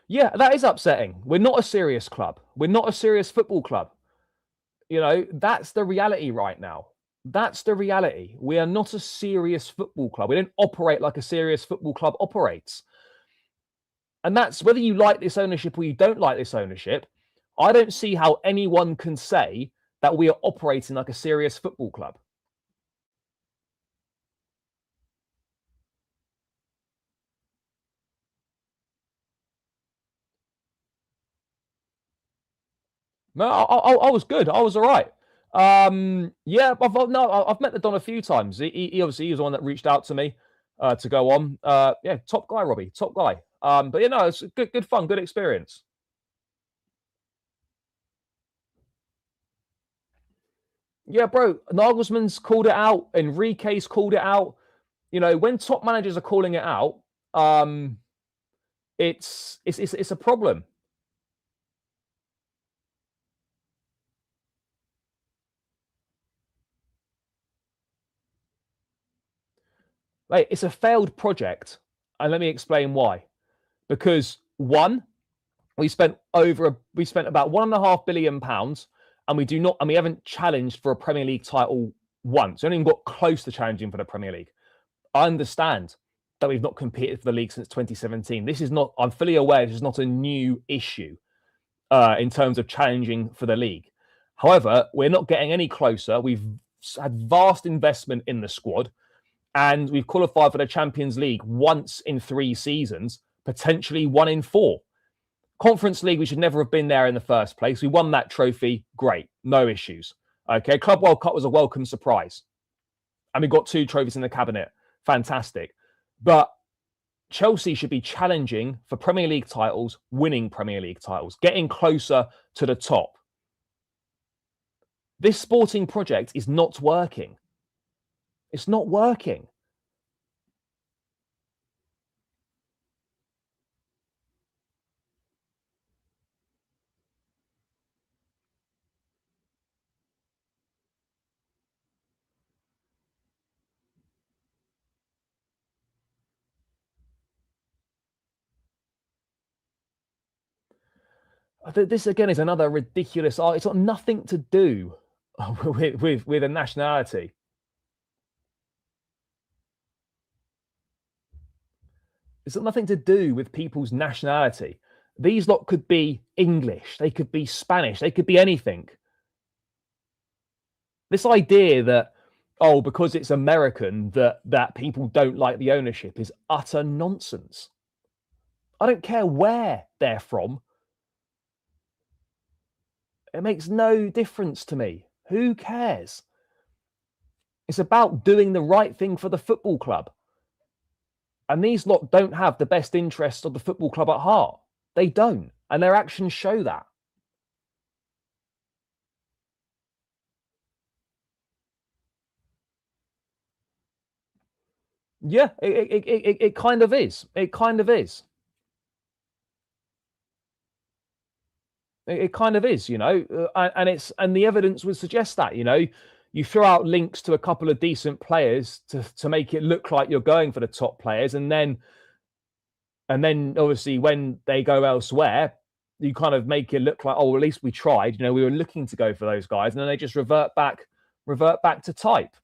Yeah, that is upsetting. We're not a serious club. We're not a serious football club. You know, that's the reality right now. That's the reality. We are not a serious football club. We don't operate like a serious football club operates. And that's whether you like this ownership or you don't like this ownership. I don't see how anyone can say that we are operating like a serious football club. No, I was good. I was all right. Yeah, I've met the Don a few times. He obviously he was the one that reached out to me to go on. Yeah, top guy, Robbie, top guy. But you know, it's good fun, good experience. Yeah, bro. Nagelsmann's called it out. Enrique's called it out. You know, when top managers are calling it out, it's a problem. Right, it's a failed project. And let me explain why. Because one, we spent about £1.5 billion, and we haven't challenged for a Premier League title once. We haven't even got close to challenging for the Premier League. I understand that we've not competed for the league since 2017. I'm fully aware this is not a new issue in terms of challenging for the league. However, we're not getting any closer. We've had vast investment in the squad, and we've qualified for the Champions League once in 3 seasons, potentially 1 in 4. Conference League, we should never have been there in the first place. We won that trophy. Great. No issues. Okay. Club World Cup was a welcome surprise. And we got 2 trophies in the cabinet. Fantastic. But Chelsea should be challenging for Premier League titles, winning Premier League titles, getting closer to the top. This sporting project is not working. It's not working. This again is another ridiculous. It's got nothing to do with a nationality. It's got nothing to do with people's nationality. These lot could be English, they could be Spanish, they could be anything. This idea that, because it's American, that people don't like the ownership is utter nonsense. I don't care where they're from. It makes no difference to me. Who cares? It's about doing the right thing for the football club. And these lot don't have the best interests of the football club at heart. They don't. And their actions show that. Yeah, it kind of is. It kind of is. It kind of is, and the evidence would suggest that, you throw out links to a couple of decent players to make it look like you're going for the top players, and then obviously when they go elsewhere, you kind of make it look like, at least we tried. We were looking to go for those guys, and then they just revert back to type.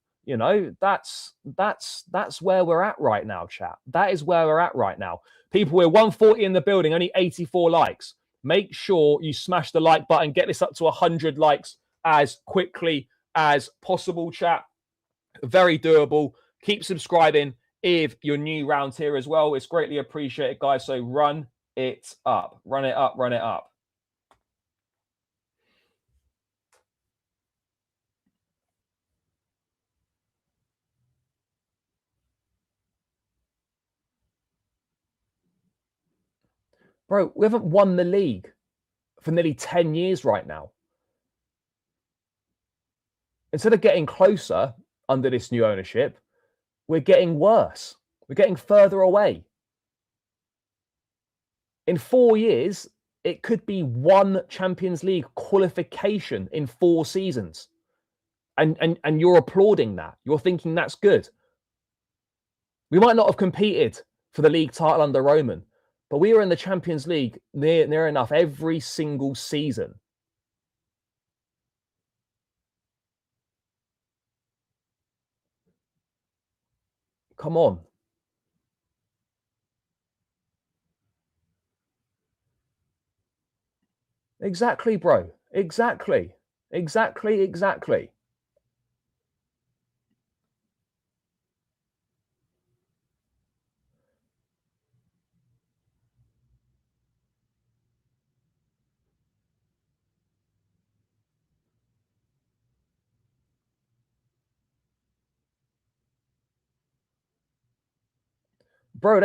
That's where we're at right now, chat. That is where we're at right now. People, we're 140 in the building, only 84 likes. Make sure you smash the like button, get this up to 100 likes as quickly as possible, chat. Very doable. Keep subscribing if you're new round here as well. It's greatly appreciated, guys. So run it up. Run it up. Run it up. Bro, we haven't won the league for nearly 10 years right now. Instead of getting closer under this new ownership, we're getting worse. We're getting further away. In 4 years, it could be 1 Champions League qualification in 4 seasons. And you're applauding that. You're thinking that's good. We might not have competed for the league title under Roman, but we were in the Champions League near enough every single season. Come on. Exactly, bro. Exactly. Bro,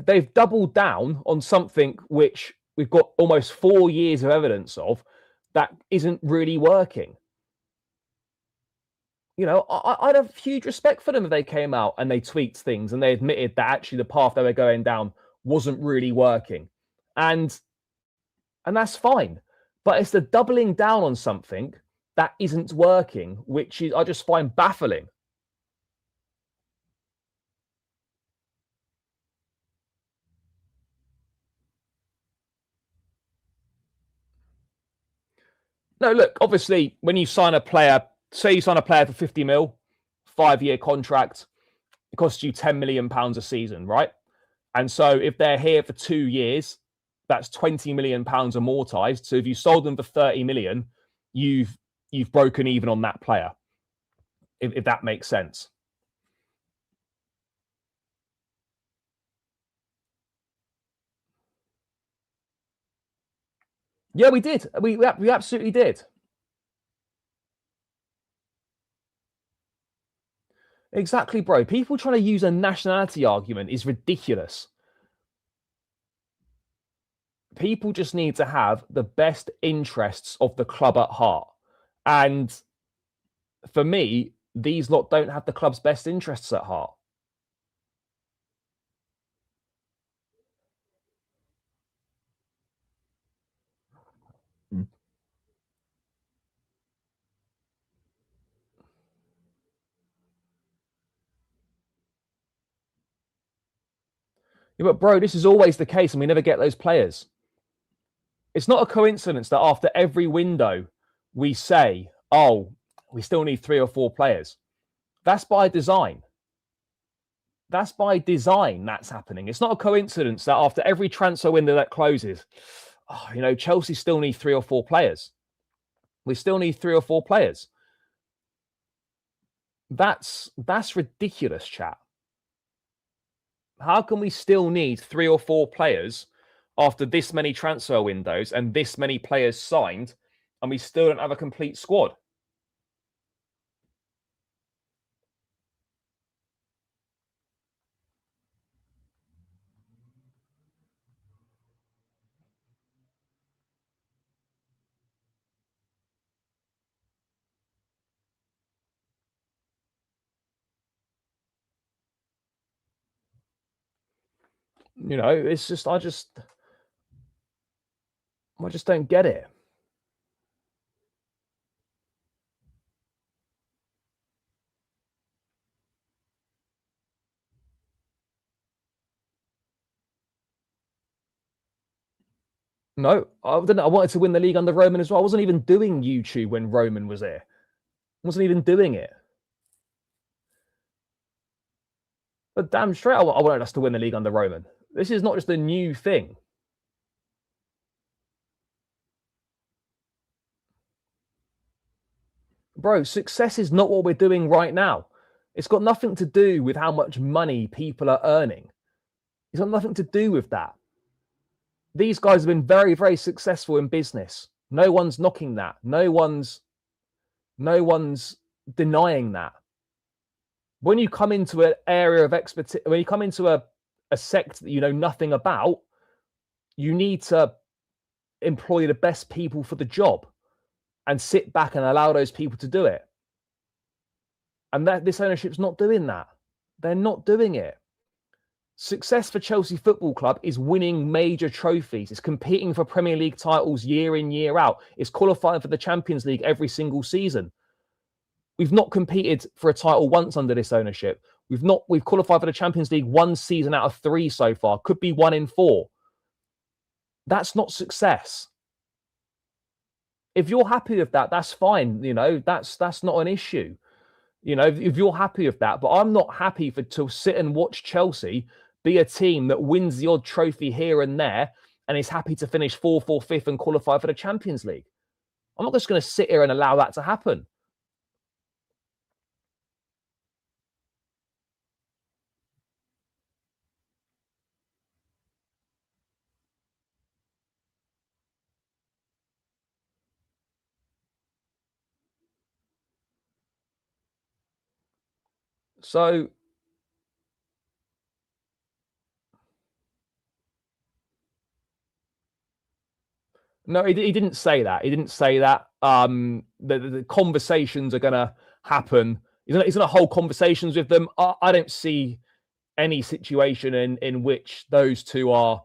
they've doubled down on something which we've got almost 4 years of evidence of that isn't really working. I'd have huge respect for them if they came out and they tweaked things and they admitted that actually the path they were going down wasn't really working. And that's fine. But it's the doubling down on something that isn't working, which I just find baffling. No, look, obviously, when you sign a player, say you sign a player for 50 mil, 5-year contract, it costs you £10 million a season, right? And so if they're here for 2 years, that's £20 million amortized. So if you sold them for 30 million, you've broken even on that player, if that makes sense. Yeah, we did. We absolutely did. Exactly, bro. People trying to use a nationality argument is ridiculous. People just need to have the best interests of the club at heart. And for me, these lot don't have the club's best interests at heart. Mm. Yeah, but bro, this is always the case, and we never get those players. It's not a coincidence that after every window, we say, "Oh, we still need 3 or 4 players." That's by design. That's by design. That's happening. It's not a coincidence that after every transfer window that closes, Chelsea still need 3 or 4 players. We still need 3 or 4 players. That's ridiculous, chat. How can we still need 3 or 4 players after this many transfer windows and this many players signed, and we still don't have a complete squad? It's just I just don't get it. No, I didn't. I wanted to win the league under Roman as well. I wasn't even doing YouTube when Roman was here. I wasn't even doing it. But damn straight, I wanted us to win the league under Roman. This is not just a new thing. Bro, success is not what we're doing right now. It's got nothing to do with how much money people are earning. It's got nothing to do with that. These guys have been very, very successful in business. No one's knocking that. No one's denying that. When you come into an area of expertise, when you come into a sect that you know nothing about, you need to employ the best people for the job and sit back and allow those people to do it. And this ownership's not doing that. They're not doing it. Success for Chelsea Football Club is winning major trophies. It's competing for Premier League titles year in, year out. It's qualifying for the Champions League every single season. We've not competed for a title once under this ownership. We've qualified for the Champions League 1 season out of 3 so far. Could be 1 in 4. That's not success. If you're happy with that, that's fine. That's not an issue. If you're happy with that, but I'm not happy to sit and watch Chelsea be a team that wins the odd trophy here and there and is happy to finish 4th or 5th and qualify for the Champions League. I'm not just going to sit here and allow that to happen. So no, he didn't say that. He didn't say that. The conversations are going to happen. He's going to hold conversations with them. I don't see any situation in which those two are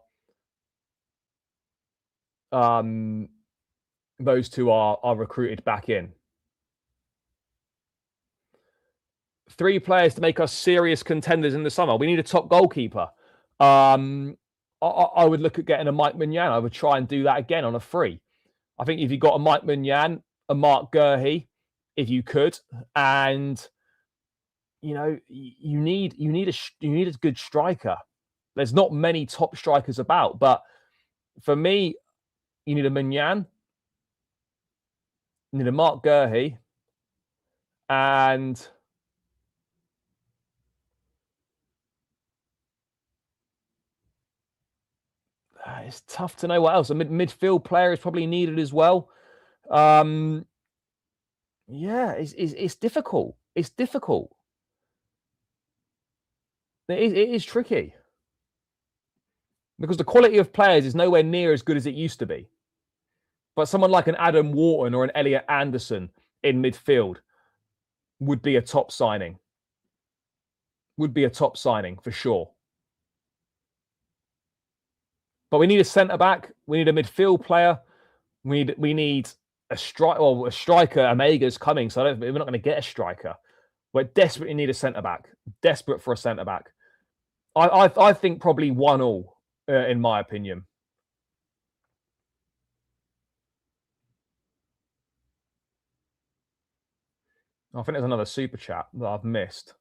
recruited back in. 3 players to make us serious contenders in the summer. We need a top goalkeeper. I would look at getting a Mike Mignon. I would try and do that again on a free. I think if you've got a Mike Maignan, a Mark Gurhey, if you could, and you know, you need a good striker. There's not many top strikers about, but for me, you need a Maignan, you need a Mark Gurhey, and it's tough to know what else. A midfield player is probably needed as well. Yeah, it's difficult. It's difficult. It is tricky because the quality of players is nowhere near as good as it used to be. But someone like an Adam Wharton or an Elliot Anderson in midfield would be a top signing. Would be a top signing for sure. But we need a centre-back. We need a midfield player. We need a striker. Well, a striker. Omega's coming, so we're not going to get a striker. We desperately need a centre-back. Desperate for a centre-back. I think probably 1-1, in my opinion. I think there's another super chat that I've missed.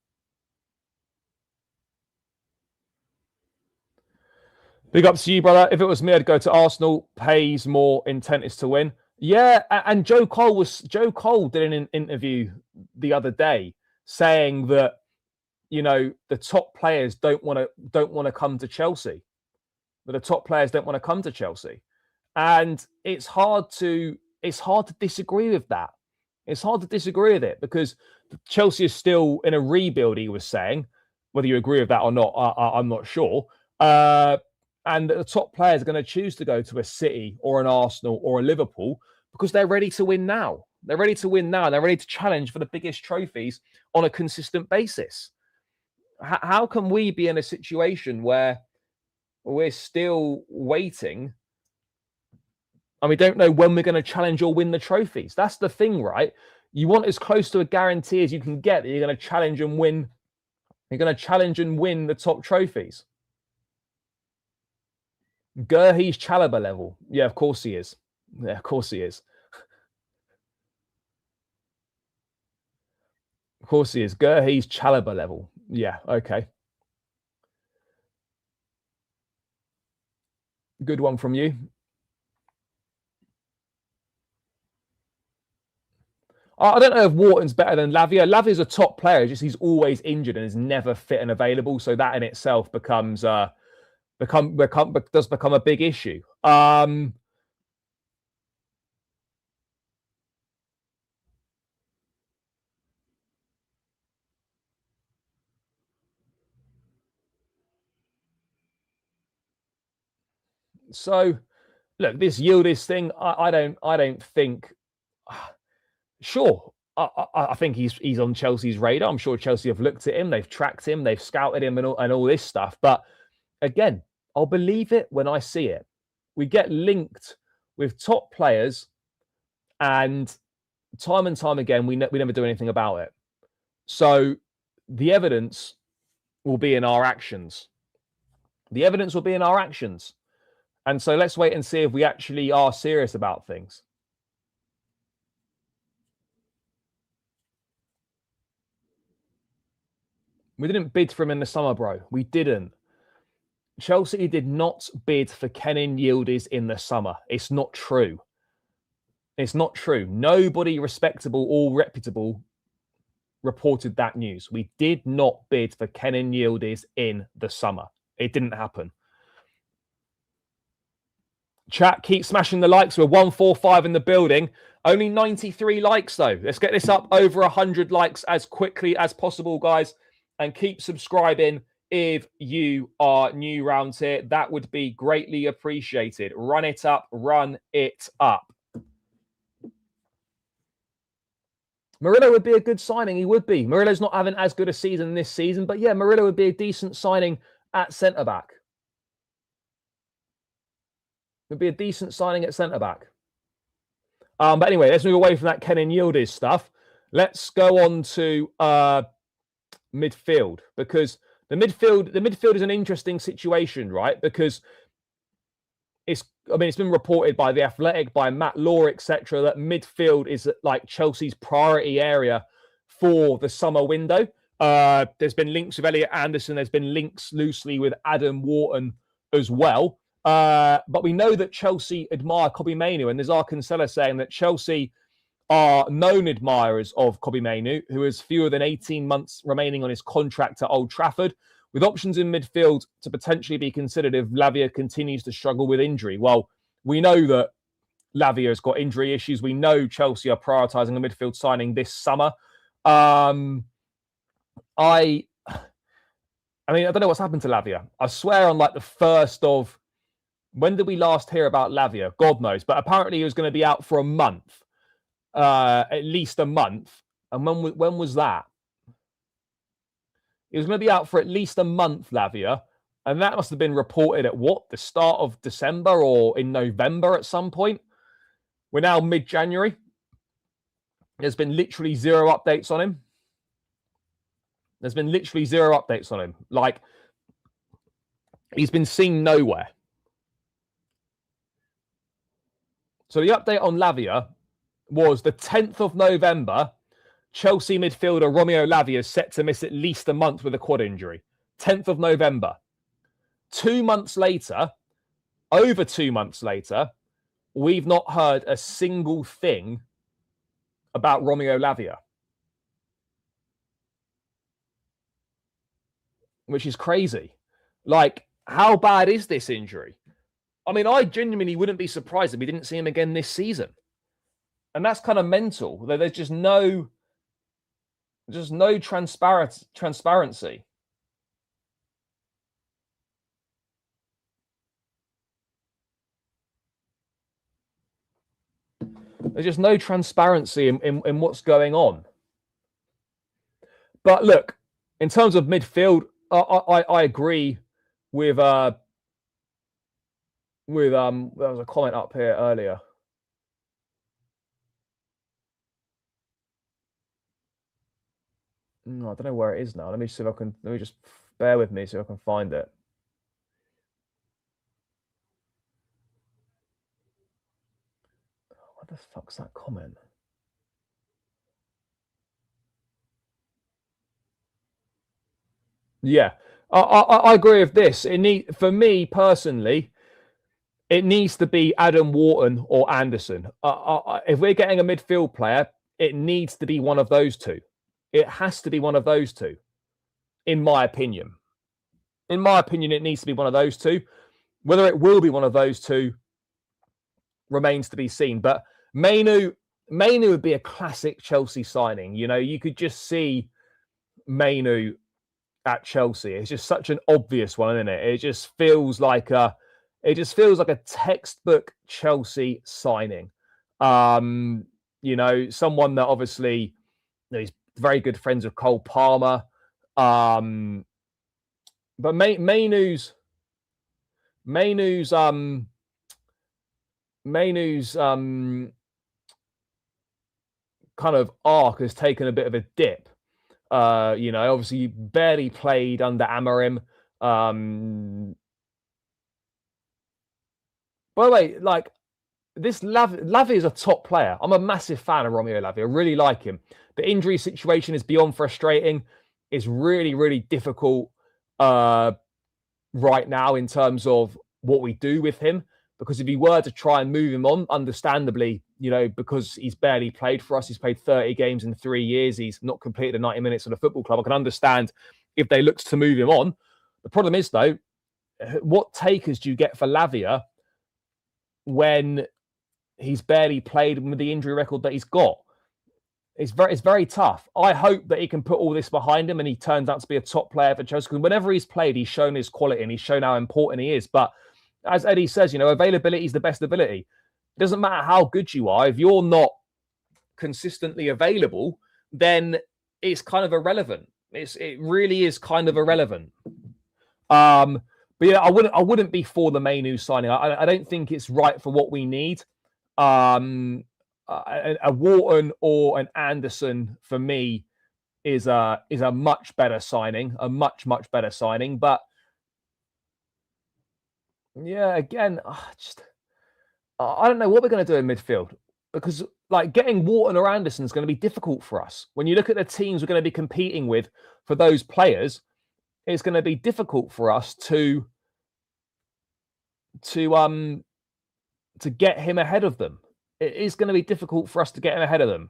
Big ups to you, brother. If it was me, I'd go to Arsenal. Pays more, intent is to win. Yeah, and Joe Cole did an interview the other day saying that, you know, the top players don't want to come to Chelsea. But the top players don't want to come to Chelsea. And it's hard to disagree with that. It's hard to disagree with it because Chelsea is still in a rebuild, he was saying. Whether you agree with that or not, I'm not sure. And the top players are going to choose to go to a City or an Arsenal or a Liverpool because they're ready to win now. They're ready to win now. They're ready to challenge for the biggest trophies on a consistent basis. How can we be in a situation where we're still waiting and we don't know when we're going to challenge or win the trophies? That's the thing, right? You want as close to a guarantee as you can get that you're going to challenge and win. You're going to challenge and win the top trophies. Gurhey's Chalobah level. Yeah, of course he is. Yeah, of course he is. Of course he is. Gurhey's Chalobah level. Yeah, okay. Good one from you. I don't know if Wharton's better than Lavia. Lavia's a top player, just he's always injured and is never fit and available. So that in itself becomes does become a big issue. So look, this Yildiz thing, I don't think. Sure, I think he's on Chelsea's radar. I'm sure Chelsea have looked at him, they've tracked him, they've scouted him, and all this stuff. But again, I'll believe it when I see it. We get linked with top players, and time again, we never do anything about it. So the evidence will be in our actions. The evidence will be in our actions. And so let's wait and see if we actually are serious about things. We didn't bid for him in the summer, bro. We didn't. Chelsea did not bid for Kenan Yildiz in the summer. It's not true. It's not true. Nobody respectable or reputable reported that news. We did not bid for Kenan Yildiz in the summer. It didn't happen. Chat, keep smashing the likes. We're 145 in the building. Only 93 likes, though. Let's get this up over 100 likes as quickly as possible, guys. And keep subscribing if you are new round here. That would be greatly appreciated. Run it up. Run it up. Murillo would be a good signing. He would be. Murillo's not having as good a season this season. But yeah, Murillo would be a decent signing at centre-back. Would be a decent signing at centre-back. But anyway, let's move away from that Kenan Yildiz stuff. Let's go on to midfield, because the midfield is an interesting situation, right? Because it's I mean, it's been reported by The Athletic, by Matt Law, etc., that midfield is like Chelsea's priority area for the summer window. There's been links with Elliot Anderson. There's been links loosely with Adam Wharton as well. But we know that Chelsea admire Kobbie Mainoo, and there's our Kinsella saying that Chelsea are known admirers of Kobbie Mainoo, who has fewer than 18 months remaining on his contract at Old Trafford, with options in midfield to potentially be considered if Lavia continues to struggle with injury. Well, we know that Lavia has got injury issues. We know Chelsea are prioritising a midfield signing this summer. I mean, I don't know what's happened to Lavia. I swear on like the first of... When did we last hear about Lavia? God knows. But apparently he was going to be out for a month. At least a month. And when was that? He was going to be out for at least a month, Lavia. And that must have been reported at what? The start of December or in November at some point? We're now mid-January. There's been literally zero updates on him. There's been literally zero updates on him. Like, he's been seen nowhere. So the update on Lavia was the 10th of November. Chelsea midfielder Romeo Lavia is set to miss at least a month with a quad injury. 10th of November. 2 months later, over 2 months later, we've not heard a single thing about Romeo Lavia. Which is crazy. Like, how bad is this injury? I mean, I genuinely wouldn't be surprised if we didn't see him again this season. And that's kind of mental. There's just no transparency. There's just no transparency in what's going on. But look, in terms of midfield, I agree with there was a comment up here earlier. I don't know where it is now. Let me see if I can. Let me just bear with me so I can find it. What the fuck's that comment? Yeah, I agree with this. For me personally, it needs to be Adam Wharton or Anderson. If we're getting a midfield player, it needs to be one of those two. It has to be one of those two, in my opinion. In my opinion, it needs to be one of those two. Whether it will be one of those two remains to be seen. But Mainoo would be a classic Chelsea signing. You know, you could just see Mainoo at Chelsea. It's just such an obvious one, isn't it? It just feels like a textbook Chelsea signing. You know, someone that obviously, you know, he's very good friends with Cole Palmer. But Mainoo's kind of arc has taken a bit of a dip. You know, obviously you barely played under Amorim. By the way, like, this Lavia is a top player. I'm a massive fan of Romeo Lavia. I really like him. The injury situation is beyond frustrating. It's really, really difficult right now in terms of what we do with him. Because if he were to try and move him on, understandably, you know, because he's barely played for us, he's played 30 games in 3 years, he's not completed the 90 minutes at a football club. I can understand if they looked to move him on. The problem is, though, what takers do you get for Lavia when he's barely played with the injury record that he's got? It's very tough. I hope that he can put all this behind him and he turns out to be a top player for Chelsea. Because whenever he's played, he's shown his quality and he's shown how important he is. But as Eddie says, you know, availability is the best ability. It doesn't matter how good you are. If you're not consistently available, then it's kind of irrelevant. It really is kind of irrelevant. But yeah, I wouldn't be for the Mainoo signing. I don't think it's right for what we need. A Wharton or an Anderson for me is a much better signing, a much better signing. But yeah, again, I don't know what we're going to do in midfield, because like getting Wharton or Anderson is going to be difficult for us. When you look at the teams we're going to be competing with for those players, it's going to be difficult for us to get him ahead of them. It is going to be difficult for us to get him ahead of them.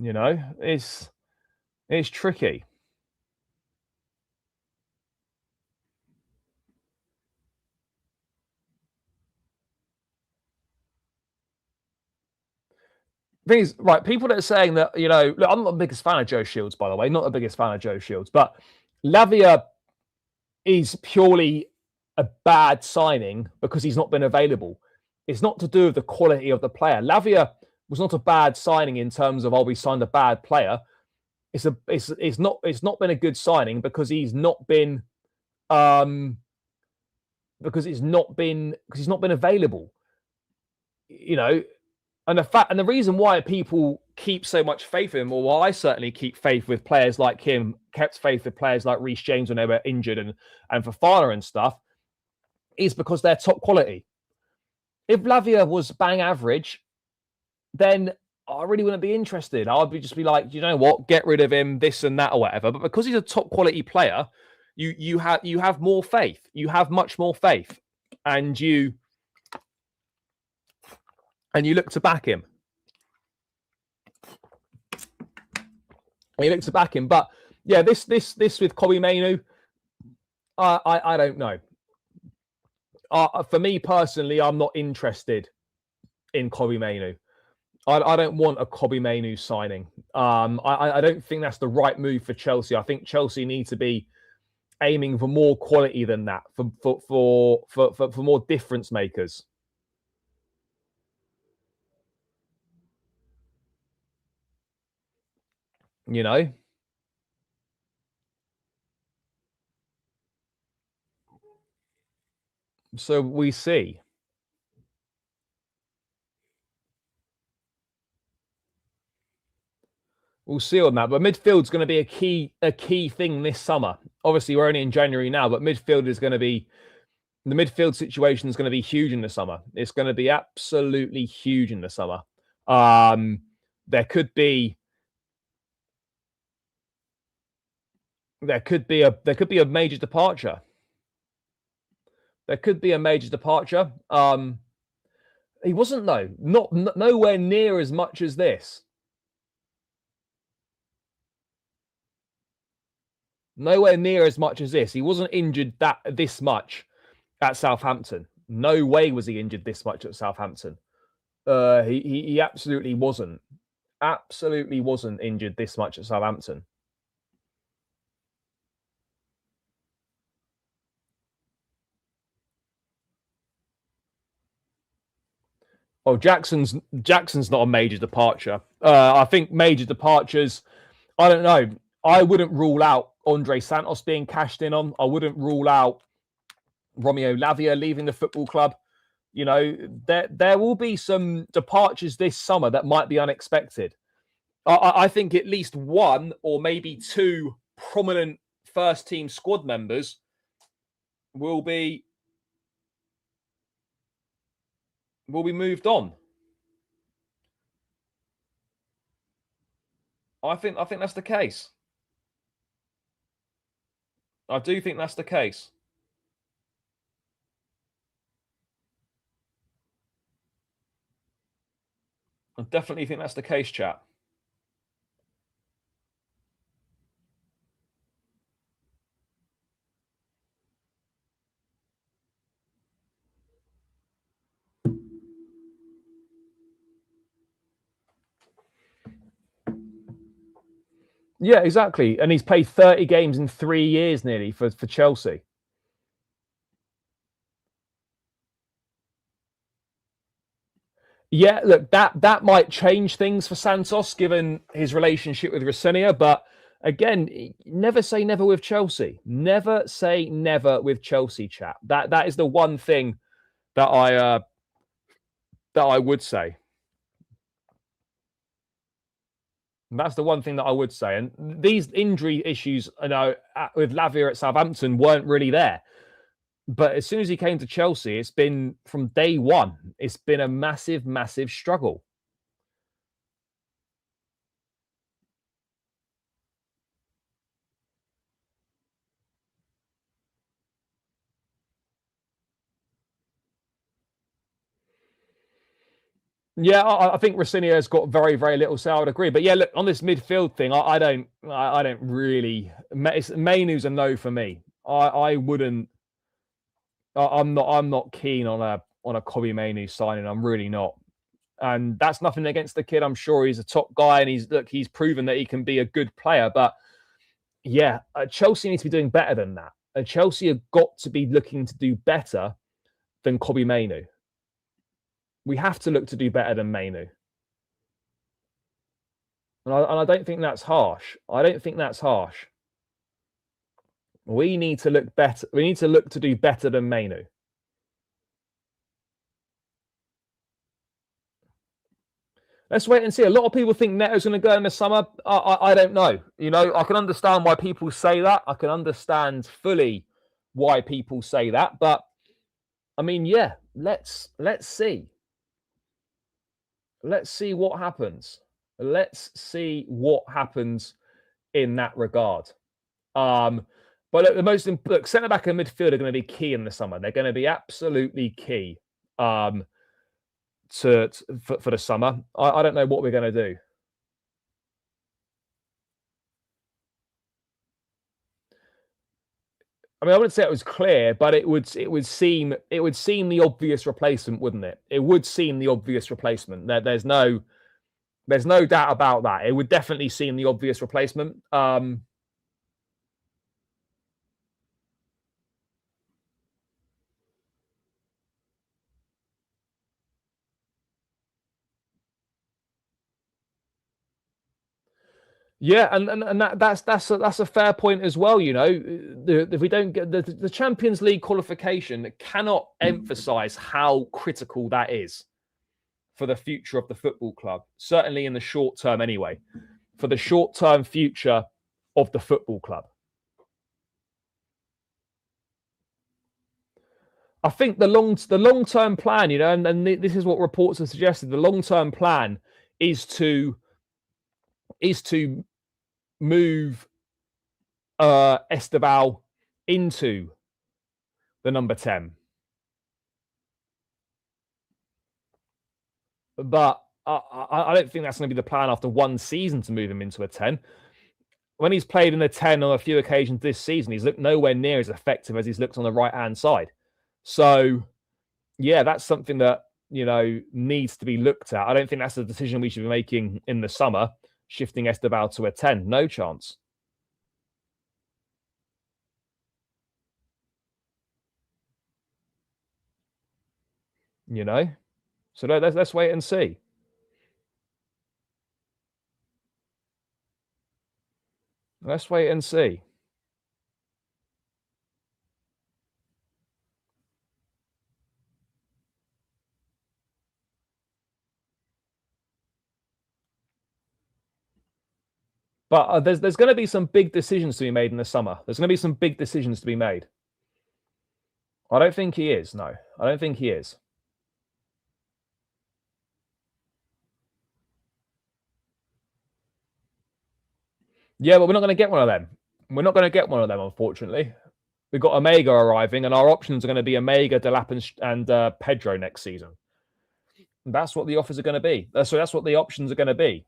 You know, it's tricky. Thing is, right, people that are saying that, you know, look, I'm not the biggest fan of Joe Shields, by the way, not the biggest fan of Joe Shields, but Lavia is purely a bad signing because he's not been available. It's not to do with the quality of the player. Lavia was not a bad signing in terms of, oh, we signed a bad player. It's not been a good signing because he's not been available. You know, and the reason why people keep so much faith in him, or why I certainly keep faith with players like him, kept faith with players like Reece James when they were injured and Fofana and stuff, is because they're top quality. If Lavia was bang average, then I really wouldn't be interested. I'd just be like, you know what, get rid of him, this and that or whatever. But because he's a top quality player, you have more faith. You have much more faith, and you look to back him. But yeah, this with Kobbie Mainoo, I don't know. For me personally, I'm not interested in Kobbie Mainoo. I don't want a Kobbie Mainoo signing. I don't think that's the right move for Chelsea. I think Chelsea need to be aiming for more quality than that, for more difference makers. You know? So we see. We'll see on that. But midfield's going to be a key thing this summer. Obviously, we're only in January now, but midfield is going to be, the midfield situation is going to be huge in the summer. It's going to be absolutely huge in the summer. There could be a major departure. There could be a major departure. He wasn't, though. Nowhere near as much as this. Nowhere near as much as this. He wasn't injured this much at Southampton. No way was he injured this much at Southampton. He absolutely wasn't. Absolutely wasn't injured this much at Southampton. Oh, Jackson's not a major departure. I think major departures, I don't know. I wouldn't rule out Andre Santos being cashed in on. I wouldn't rule out Romeo Lavia leaving the football club. You know, there will be some departures this summer that might be unexpected. I think at least one or maybe two prominent first team squad members will be moved on. I think that's the case. I do think that's the case. I definitely think that's the case, chat. Yeah, exactly. And he's played 30 games in 3 years nearly for Chelsea. Yeah, look, that might change things for Santos given his relationship with Rosenia, but again, never say never with Chelsea. Never say never with Chelsea, chat. That is the one thing that that I would say. That's the one thing that I would say. And these injury issues, with Lavia at Southampton weren't really there. But as soon as he came to Chelsea, it's been from day one, it's been a massive, massive struggle. Yeah, I think Rosenior's got very, very little say. I would agree. But yeah, look, on this midfield thing, I don't really. Mainoo's a no for me. I wouldn't. I'm not keen on a Kobbie Mainoo signing. I'm really not. And that's nothing against the kid. I'm sure he's a top guy, and he's proven that he can be a good player. But yeah, Chelsea needs to be doing better than that. Chelsea have got to be looking to do better than Kobbie Mainoo. We have to look to do better than Mainoo. And I don't think that's harsh. I don't think that's harsh. We need to look better. We need to look to do better than Mainoo. Let's wait and see. A lot of people think Neto's going to go in the summer. I don't know. I can understand why people say that. I can understand fully why people say that. But I mean, yeah, let's see. Let's see what happens. Let's see what happens in that regard. But look, centre back and midfield are going to be key in the summer. They're going to be absolutely key for the summer. I don't know what we're going to do. I mean, I wouldn't say it was clear, but it would seem the obvious replacement, wouldn't it? It would seem the obvious replacement. There's no doubt about that. It would definitely seem the obvious replacement. Yeah, and that's a fair point as well. If we don't get the Champions League qualification, cannot emphasize how critical that is for the future of the football club. Certainly in the short term, anyway, for the short term future of the football club. I think the long term plan, and this is what reports have suggested. The long term plan is to move Esteval into the number 10. But I don't think that's going to be the plan after one season to move him into a 10. When he's played in the 10 on a few occasions this season, he's looked nowhere near as effective as he's looked on the right-hand side. So, yeah, that's something that, needs to be looked at. I don't think that's a decision we should be making in the summer, shifting Esteval to a 10. No chance. So let's wait and see. Let's wait and see. But there's going to be some big decisions to be made in the summer. There's going to be some big decisions to be made. I don't think he is. No, I don't think he is. Yeah, but we're not going to get one of them. We're not going to get one of them, unfortunately. We've got Omega arriving, and our options are going to be Omega, Delap, and Pedro next season. That's what the offers are going to be. So that's what the options are going to be.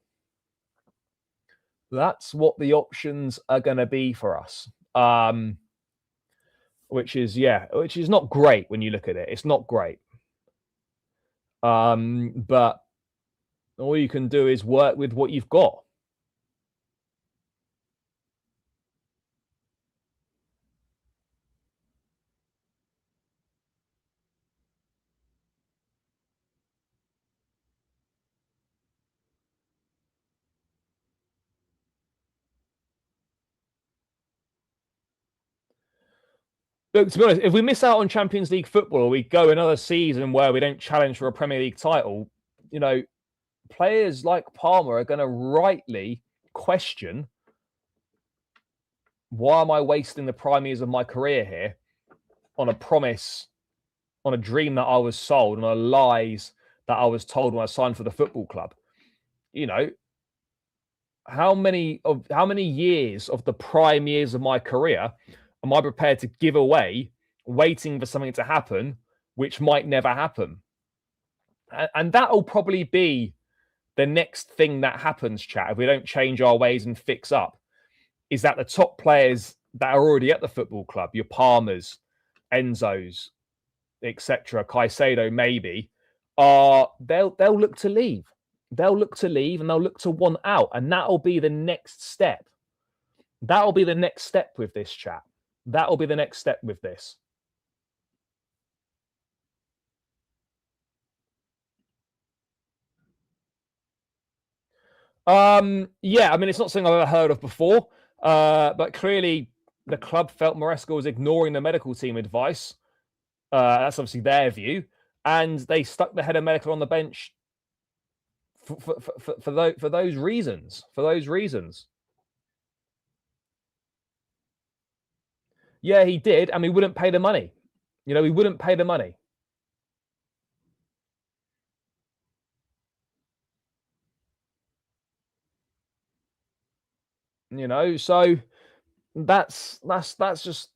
That's what the options are going to be for us. Which is not great when you look at it. It's not great. But all you can do is work with what you've got. Look, to be honest, if we miss out on Champions League football, or we go another season where we don't challenge for a Premier League title, players like Palmer are going to rightly question, why am I wasting the prime years of my career here on a promise, on a dream that I was sold, on a lies that I was told when I signed for the football club? How many years of the prime years of my career am I prepared to give away, waiting for something to happen, which might never happen? And that'll probably be the next thing that happens, chat, if we don't change our ways and fix up, is that the top players that are already at the football club, your Palmers, Enzos, etc., Caicedo maybe, they'll look to leave. They'll look to leave and they'll look to want out. And that'll be the next step. That'll be the next step with this, chat. That'll be the next step with this. Yeah, I mean, it's not something I've ever heard of before, but clearly the club felt Maresca was ignoring the medical team advice. That's obviously their view, and they stuck the head of medical on the bench for those reasons. For those reasons. Yeah, he did, and we wouldn't pay the money. We wouldn't pay the money. So that's just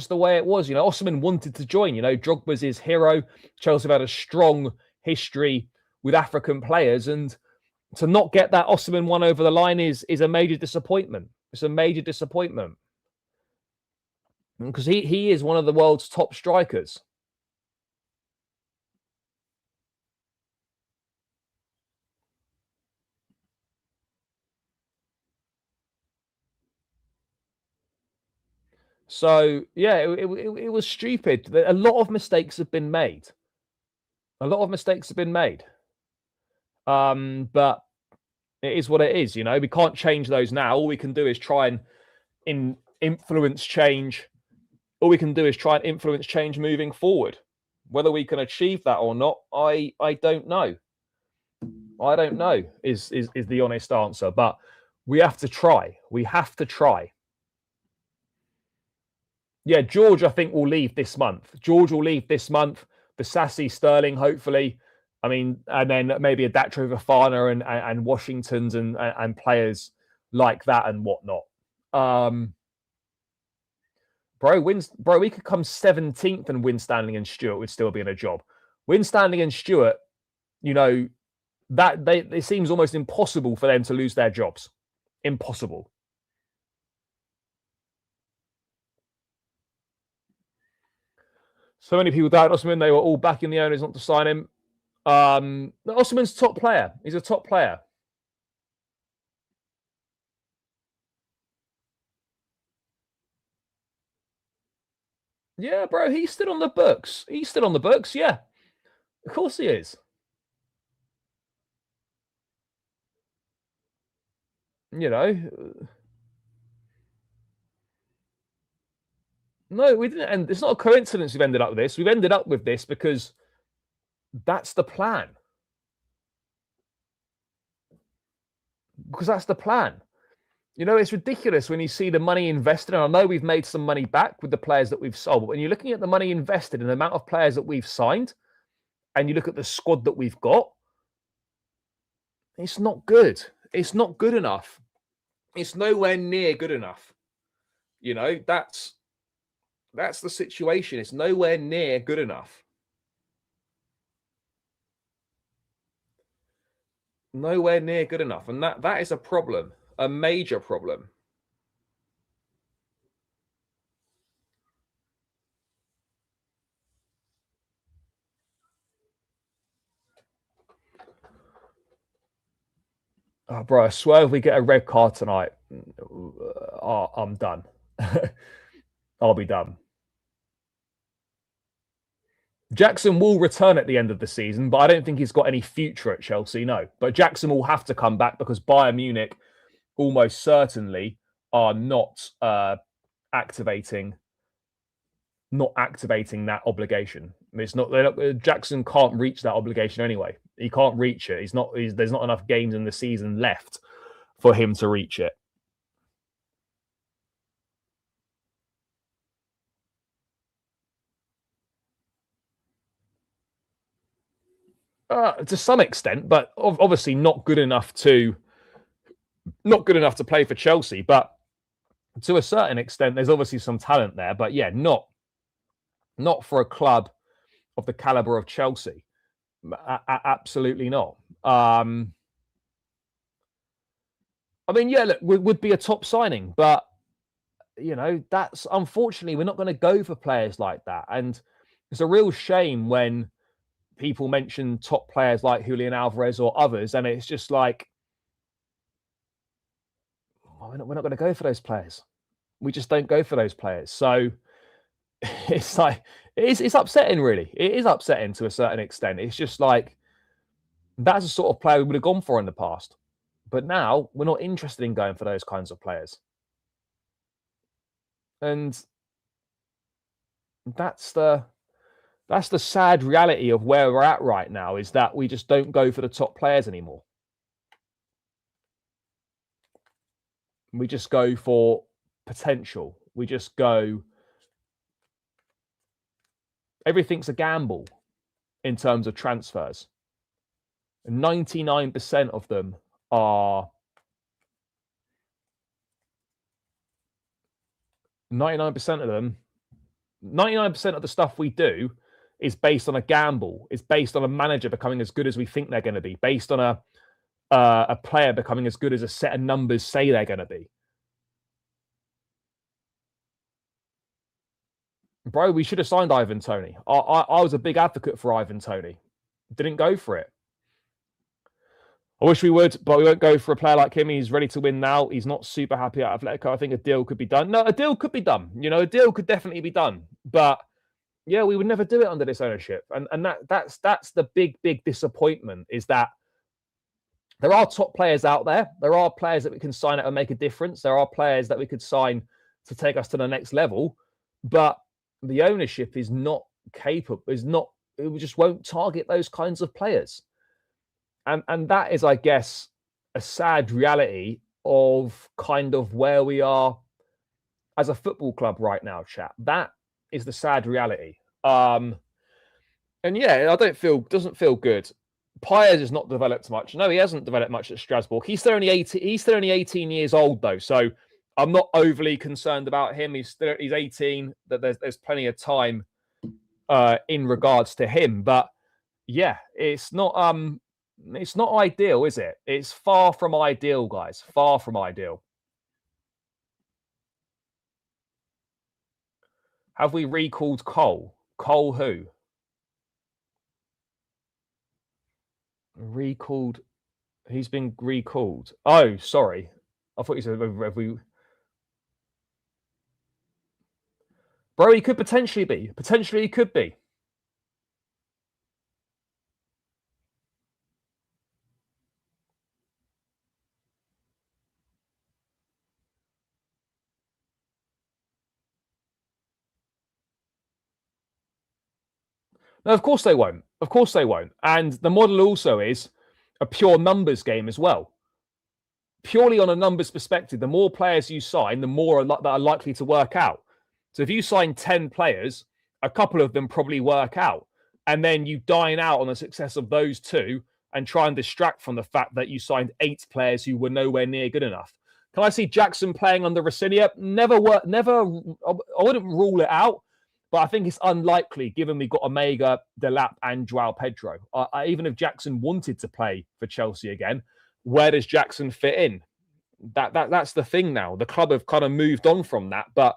the way it was. Osimhen wanted to join. Drogba's his hero. Chelsea have had a strong history with African players, and to not get that Osimhen one over the line is a major disappointment. It's a major disappointment because he is one of the world's top strikers. So yeah, it was stupid. A lot of mistakes have been made. But it is what it is. We can't change those now. All we can do is try and influence change. All we can do is try and influence change moving forward. Whether we can achieve that or not, I don't know. I don't know is the honest answer. But we have to try. We have to try. Yeah, George, I think, will leave this month. The Sassy, Sterling, hopefully. I mean, and then maybe a Datro Fofana and Washingtons and players like that and whatnot. Bro, we could come 17th and Winstanley and Stewart would still be in a job. Winstanley and Stewart, it seems almost impossible for them to lose their jobs. Impossible. So many people doubted Osimhen. They were all backing the owners not to sign him. Osimhen's top player. He's a top player. Yeah, bro, he's still on the books. Yeah. Of course he is. No, we didn't. And it's not a coincidence we've ended up with this. We've ended up with this because that's the plan. It's ridiculous when you see the money invested. And I know we've made some money back with the players that we've sold. But when you're looking at the money invested and the amount of players that we've signed, and you look at the squad that we've got, it's not good. It's not good enough. It's nowhere near good enough. That's the situation. It's nowhere near good enough. Nowhere near good enough. And that is a problem, a major problem. Oh, bro, I swear if we get a red card tonight, I'm done. I'll be done. Jackson will return at the end of the season, but I don't think he's got any future at Chelsea, no. But Jackson will have to come back because Bayern Munich almost certainly are not activating not activating that obligation. It's not Jackson can't reach that obligation anyway. He can't reach it. There's not enough games in the season left for him to reach it. To some extent, but obviously not good enough to play for Chelsea. But to a certain extent, there's obviously some talent there. But yeah, not for a club of the caliber of Chelsea. Absolutely not. I mean, yeah, look, would be a top signing, but that's unfortunately we're not going to go for players like that, and it's a real shame when people mention top players like Julian Alvarez or others, and it's just like, we're not going to go for those players. We just don't go for those players. So it's like it's upsetting, really. It is upsetting to a certain extent. It's just like that's the sort of player we would have gone for in the past, but now we're not interested in going for those kinds of players, and that's the sad reality of where we're at right now, is that we just don't go for the top players anymore. We just go for potential. We just go, everything's a gamble in terms of transfers. 99% of them are 99% of them. 99% of the stuff we do is based on a gamble. It's based on a manager becoming as good as we think they're going to be, based on a player becoming as good as a set of numbers say they're going to be. Bro, we should have signed Ivan Toney. I was a big advocate for Ivan Toney. Didn't go for it. I wish we would, but we won't go for a player like him. He's ready to win now. He's not super happy at Atletico. I think a deal could be done. No, a deal could be done. A deal could definitely be done. But yeah, we would never do it under this ownership. And that's the big disappointment, is that there are top players out there. There are players that we can sign out and make a difference. There are players that we could sign to take us to the next level. But the ownership is not capable, it just won't target those kinds of players. And that is, I guess, a sad reality of kind of where we are as a football club right now, chat. That is the sad reality. And yeah, doesn't feel good. Paez has not developed much. No, he hasn't developed much at Strasbourg. He's still only 18 years old, though. So I'm not overly concerned about him. He's 18. That there's plenty of time in regards to him. But yeah, it's not ideal, is it? It's far from ideal, guys. Far from ideal. Have we recalled Cole? Cole who? Recalled? He's been recalled. Oh, sorry. I thought you said have we... Bro, he could potentially be. Potentially he could be. No, of course they won't. Of course they won't. And the model also is a pure numbers game as well. Purely on a numbers perspective, the more players you sign, the more that are likely to work out. So if you sign 10 players, a couple of them probably work out. And then you dine out on the success of those two and try and distract from the fact that you signed 8 players who were nowhere near good enough. Can I see Jackson playing under Rossinia? Never. I wouldn't rule it out. But I think it's unlikely, given we've got Omega, Delap, and Joao Pedro. Even if Jackson wanted to play for Chelsea again, where does Jackson fit in? That's the thing now. The club have kind of moved on from that. But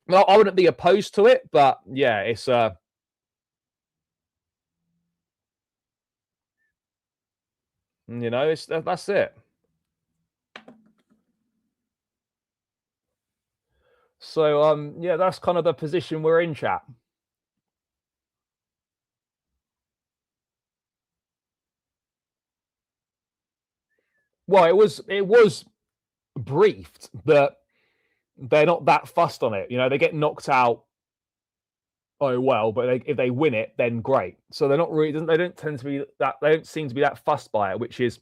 well, I wouldn't be opposed to it. But yeah, it's that's it. So yeah, that's kind of the position we're in, chat. Well, it was briefed that they're not that fussed on it. They get knocked out oh well, but if they win it, then great. So they're not really. They don't tend to be that. They don't seem to be that fussed by it, which is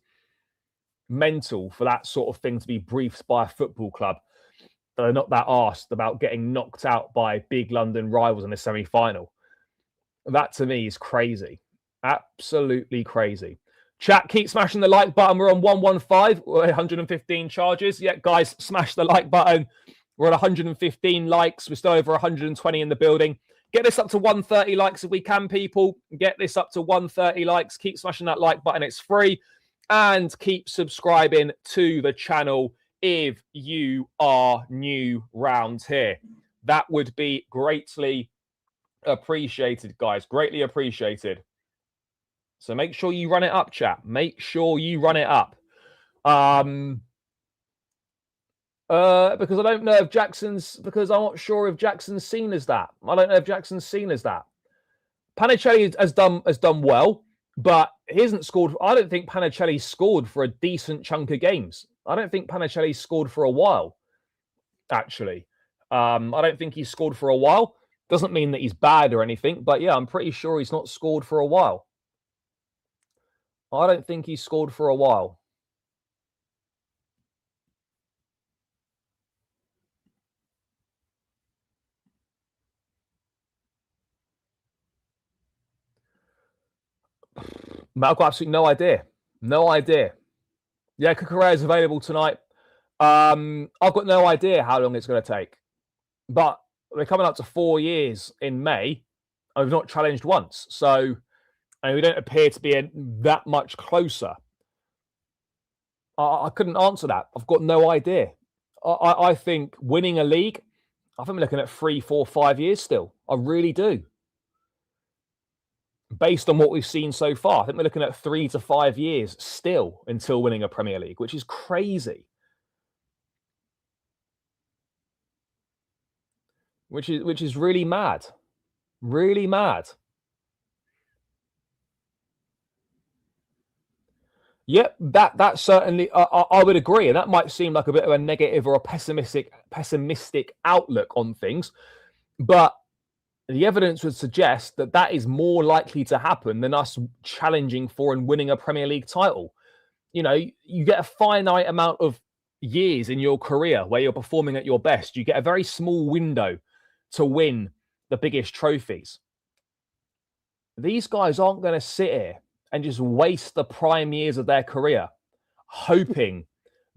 mental for that sort of thing to be briefed by a football club. They're not that arsed about getting knocked out by big London rivals in a semi-final. That to me is crazy. Absolutely crazy. Chat, keep smashing the like button. We're on 115, 115 charges. Yeah, guys, smash the like button. We're at 115 likes. We're still over 120 in the building. Get this up to 130 likes if we can, people. Get this up to 130 likes. Keep smashing that like button. It's free. And keep subscribing to the channel if you are new round here. That would be greatly appreciated, guys. Greatly appreciated. So make sure you run it up, chat. Make sure you run it up. Because I don't know if because I'm not sure if Jackson's seen as that. I don't know if Jackson's seen as that. Panicelli has done well, but he hasn't scored. I don't think Panicelli scored for a decent chunk of games. I don't think Panicelli scored for a while, actually. I don't think he's scored for a while. Doesn't mean that he's bad or anything, but yeah, I'm pretty sure he's not scored for a while. I don't think he's scored for a while. I've got absolutely no idea. No idea. Yeah, Cucurella is available tonight. I've got no idea how long it's going to take. But we're coming up to 4 years in May, and we've not challenged once. So, and we don't appear to be that much closer. I couldn't answer that. I've got no idea. I think winning a league, I think we're looking at 3, 4, 5 years still. I really do. Based on what we've seen so far, I think we're looking at 3 to 5 years still until winning a Premier League, which is crazy. Which is really mad. Really mad. Yep, that certainly I would agree, and that might seem like a bit of a negative or a pessimistic outlook on things, but the evidence would suggest that that is more likely to happen than us challenging for and winning a Premier League title. You know, you get a finite amount of years in your career where you're performing at your best. You get a very small window to win the biggest trophies. These guys aren't going to sit here and just waste the prime years of their career hoping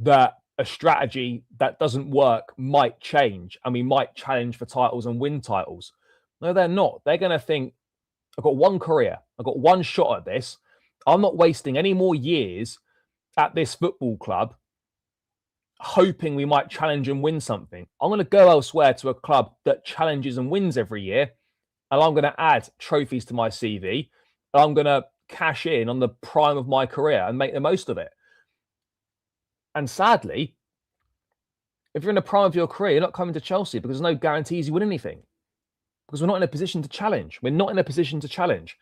that a strategy that doesn't work might change and we might challenge for titles and win titles. No, they're not. They're going to think, I've got one career. I've got one shot at this. I'm not wasting any more years at this football club hoping we might challenge and win something. I'm going to go elsewhere to a club that challenges and wins every year, and I'm going to add trophies to my CV. I'm going to cash in on the prime of my career and make the most of it. And sadly, if you're in the prime of your career, you're not coming to Chelsea because there's no guarantees you win anything. Because we're not in a position to challenge. We're not in a position to challenge.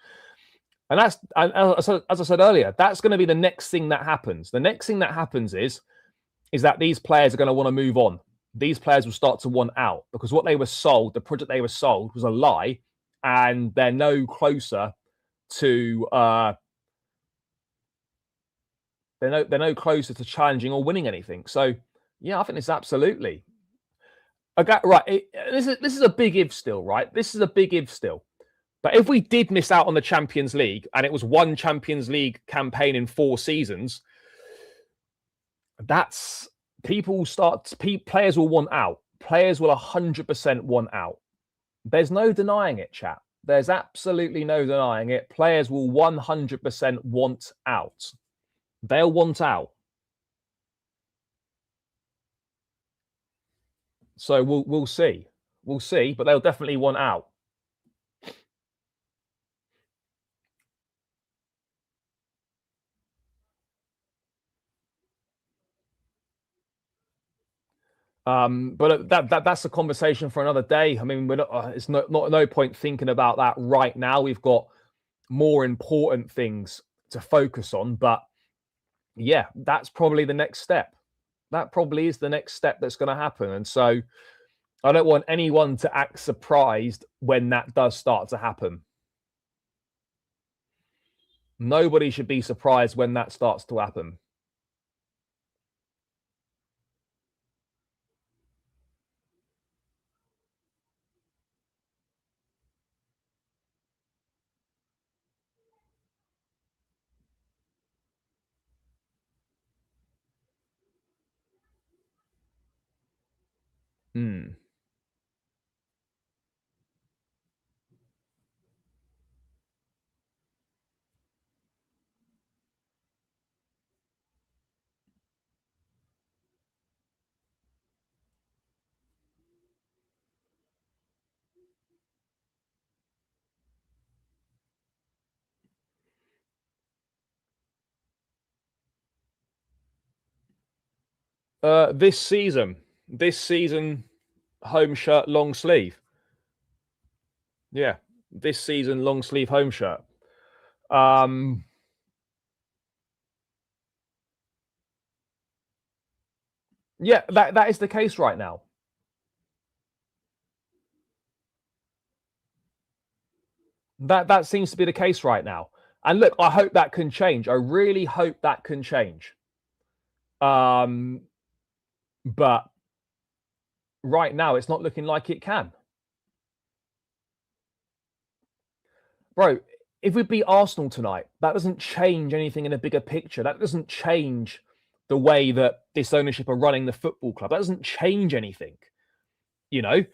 And that's, as I said earlier, that's going to be the next thing that happens. The next thing that happens is that these players are going to want to move on. These players will start to want out because what they were sold, the project they were sold was a lie, and they're no closer to they're no closer to challenging or winning anything. So yeah, I think it's absolutely right. This is a big if still, right? This is a big if still. But if we did miss out on the Champions League and it was one Champions League campaign in 4 seasons, that's players will want out. Players will 100% want out. There's no denying it, chat. There's absolutely no denying it. Players will 100% want out. They'll want out. So we'll see. We'll see, but they'll definitely want out. But that's a conversation for another day. I mean, we're not. It's not no point thinking about that right now. We've got more important things to focus on. But yeah, that's probably the next step. That probably is the next step that's going to happen. And so, I don't want anyone to act surprised when that does start to happen. Nobody should be surprised when that starts to happen. Hmm. This season, home shirt, long sleeve. Yeah, this season, long sleeve home shirt. Um, yeah, that is the case right now. That seems to be the case right now. And look, I hope that can change. I really hope that can change. Um, but right now, it's not looking like it can. Bro, if we beat Arsenal tonight, that doesn't change anything in a bigger picture. That doesn't change the way that this ownership are running the football club. That doesn't change anything. You know,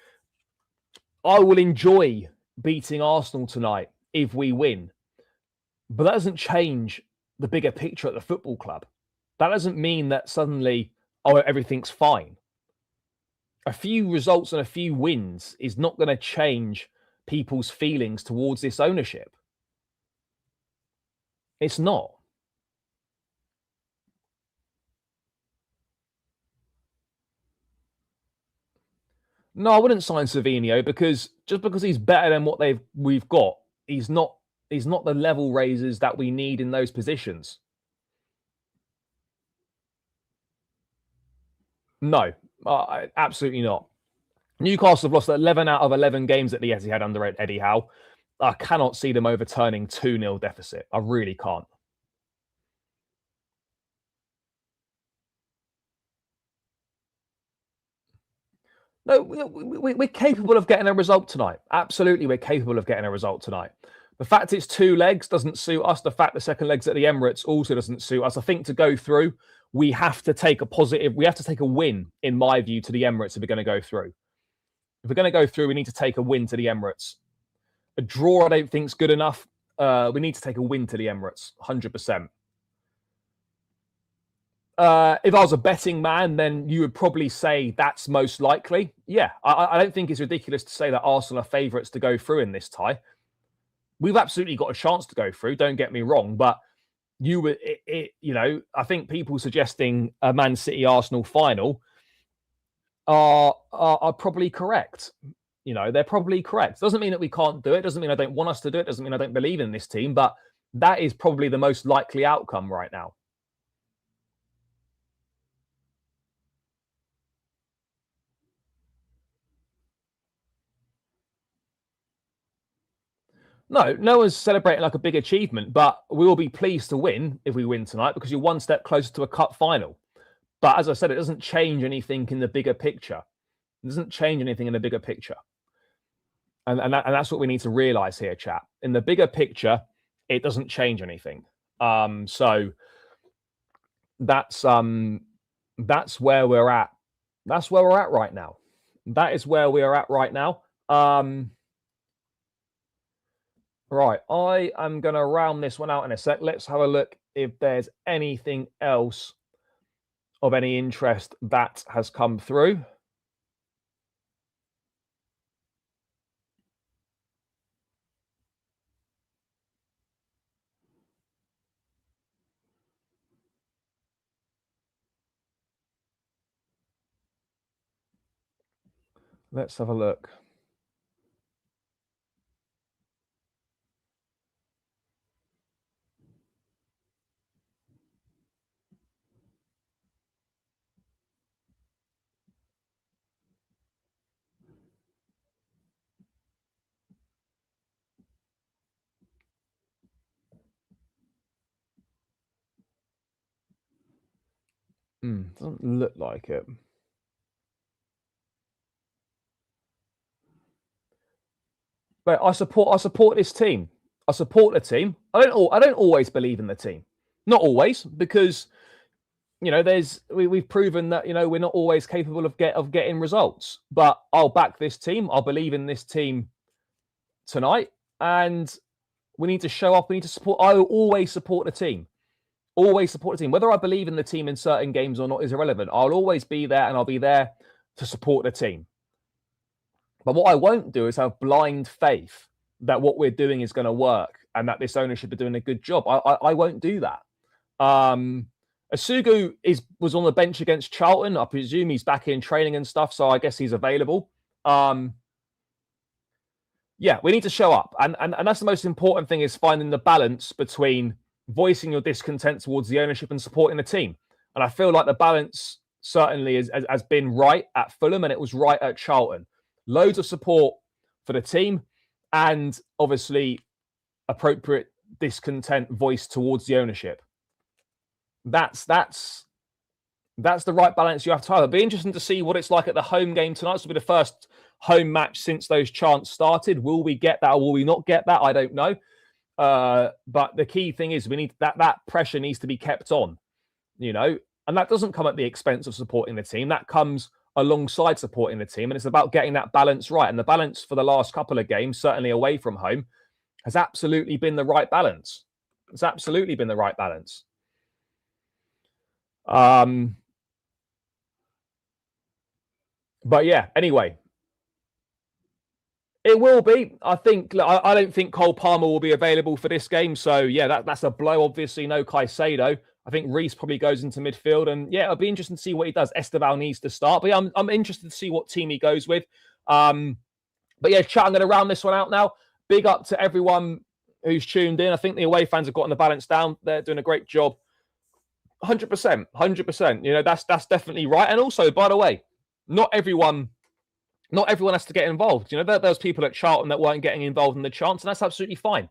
I will enjoy beating Arsenal tonight if we win, but that doesn't change the bigger picture at the football club. That doesn't mean that suddenly, oh, everything's fine. A few results and a few wins is not going to change people's feelings towards this ownership. It's not. No, I wouldn't sign Savinho because just because he's better than what we've got, he's not the level raisers that we need in those positions. No, absolutely not. Newcastle have lost 11 out of 11 games at the Etihad under Eddie Howe. I cannot see them overturning 2-0 deficit. I really can't. No, we're capable of getting a result tonight. Absolutely, we're capable of getting a result tonight. The fact it's two legs doesn't suit us. The fact the second leg's at the Emirates also doesn't suit us. I think to go through, we have to take a positive, we have to take a win, in my view, to the Emirates if we're going to go through. If we're going to go through, we need to take a win to the Emirates. A draw, I don't think, is good enough. We need to take a win to the Emirates, 100%. If I was a betting man, then you would probably say that's most likely. Yeah, I don't think it's ridiculous to say that Arsenal are favourites to go through in this tie. We've absolutely got a chance to go through. Don't get me wrong, but I think people suggesting a Man City Arsenal final are probably correct. They're probably correct. Doesn't mean that we can't do it. Doesn't mean I don't want us to do it. Doesn't mean I don't believe in this team. But that is probably the most likely outcome right now. No one's celebrating like a big achievement, but we will be pleased to win if we win tonight because you're one step closer to a cup final. But as I said, it doesn't change anything in the bigger picture. It doesn't change anything in the bigger picture. And that's what we need to realize here, chap. In the bigger picture, it doesn't change anything. So that's where we're at. That's where we're at right now. That is where we are at right now. Right, I am going to round this one out in a sec. Let's have a look if there's anything else of any interest that has come through. Let's have a look. Doesn't look like it. But I support this team. I support the team. I don't always believe in the team. Not always, because we've proven that we're not always capable of getting results. But I'll back this team. I'll believe in this team tonight, and we need to show up. We need to support. I will always support the team. Always support the team. Whether I believe in the team in certain games or not is irrelevant. I'll always be there, and I'll be there to support the team. But what I won't do is have blind faith that what we're doing is going to work and that this ownership are doing a good job. I won't do that. Asugu was on the bench against Charlton. I presume he's back in training and stuff, so I guess he's available. Yeah, we need to show up. And that's the most important thing, is finding the balance between voicing your discontent towards the ownership and supporting the team. And I feel like the balance certainly has been right at Fulham, and it was right at Charlton. Loads of support for the team, and obviously appropriate discontent voiced towards the ownership. That's the right balance you have to have. It'll be interesting to see what it's like at the home game tonight. This will be the first home match since those chants started. Will we get that or will we not get that? I don't know. But the key thing is we need that pressure needs to be kept on, and that doesn't come at the expense of supporting the team. That comes alongside supporting the team, and it's about getting that balance right. And the balance for the last couple of games, certainly away from home, has absolutely been the right balance. It's absolutely been the right balance. But yeah, anyway, it will be. I don't think Cole Palmer will be available for this game. So yeah, that's a blow. Obviously, no Caicedo. I think Reece probably goes into midfield, and yeah, it'll be interesting to see what he does. Esteval needs to start, but yeah, I'm interested to see what team he goes with. But yeah, chat, I'm going to round this one out now. Big up to everyone who's tuned in. I think the away fans have gotten the balance down. They're doing a great job. 100%. That's definitely right. And also, by the way, not everyone has to get involved. There's people at Charlton that weren't getting involved in the chants, and that's absolutely fine.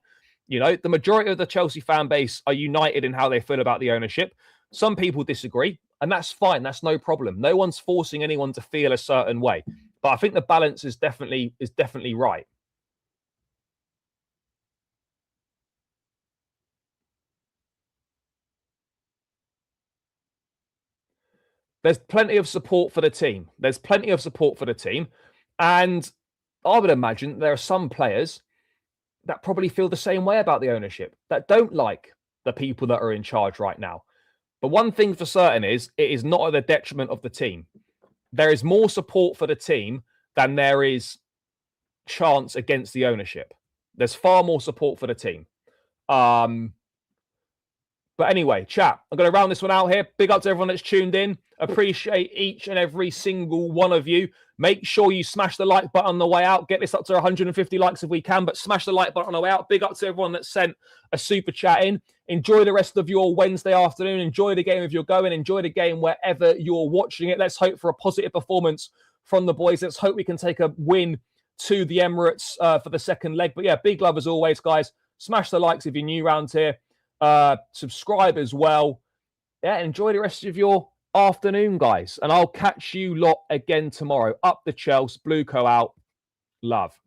The majority of the Chelsea fan base are united in how they feel about the ownership. Some people disagree, and that's fine. That's no problem. No one's forcing anyone to feel a certain way. But I think the balance is definitely right. There's plenty of support for the team. And I would imagine there are some players that probably feel the same way about the ownership, that don't like the people that are in charge right now. But one thing for certain is, it is not at the detriment of the team. There is more support for the team than there is chance against the ownership. There's far more support for the team. But anyway, chat, I'm going to round this one out here. Big up to everyone that's tuned in. Appreciate each and every single one of you. Make sure you smash the like button on the way out. Get this up to 150 likes if we can, but smash the like button on the way out. Big up to everyone that sent a super chat in. Enjoy the rest of your Wednesday afternoon. Enjoy the game if you're going. Enjoy the game wherever you're watching it. Let's hope for a positive performance from the boys. Let's hope we can take a win to the Emirates for the second leg. But yeah, big love as always, guys. Smash the likes if you're new around here. Subscribe as well. Yeah, enjoy the rest of your afternoon, guys. And I'll catch you lot again tomorrow. Up the Chelsea. Blue Co out. Love.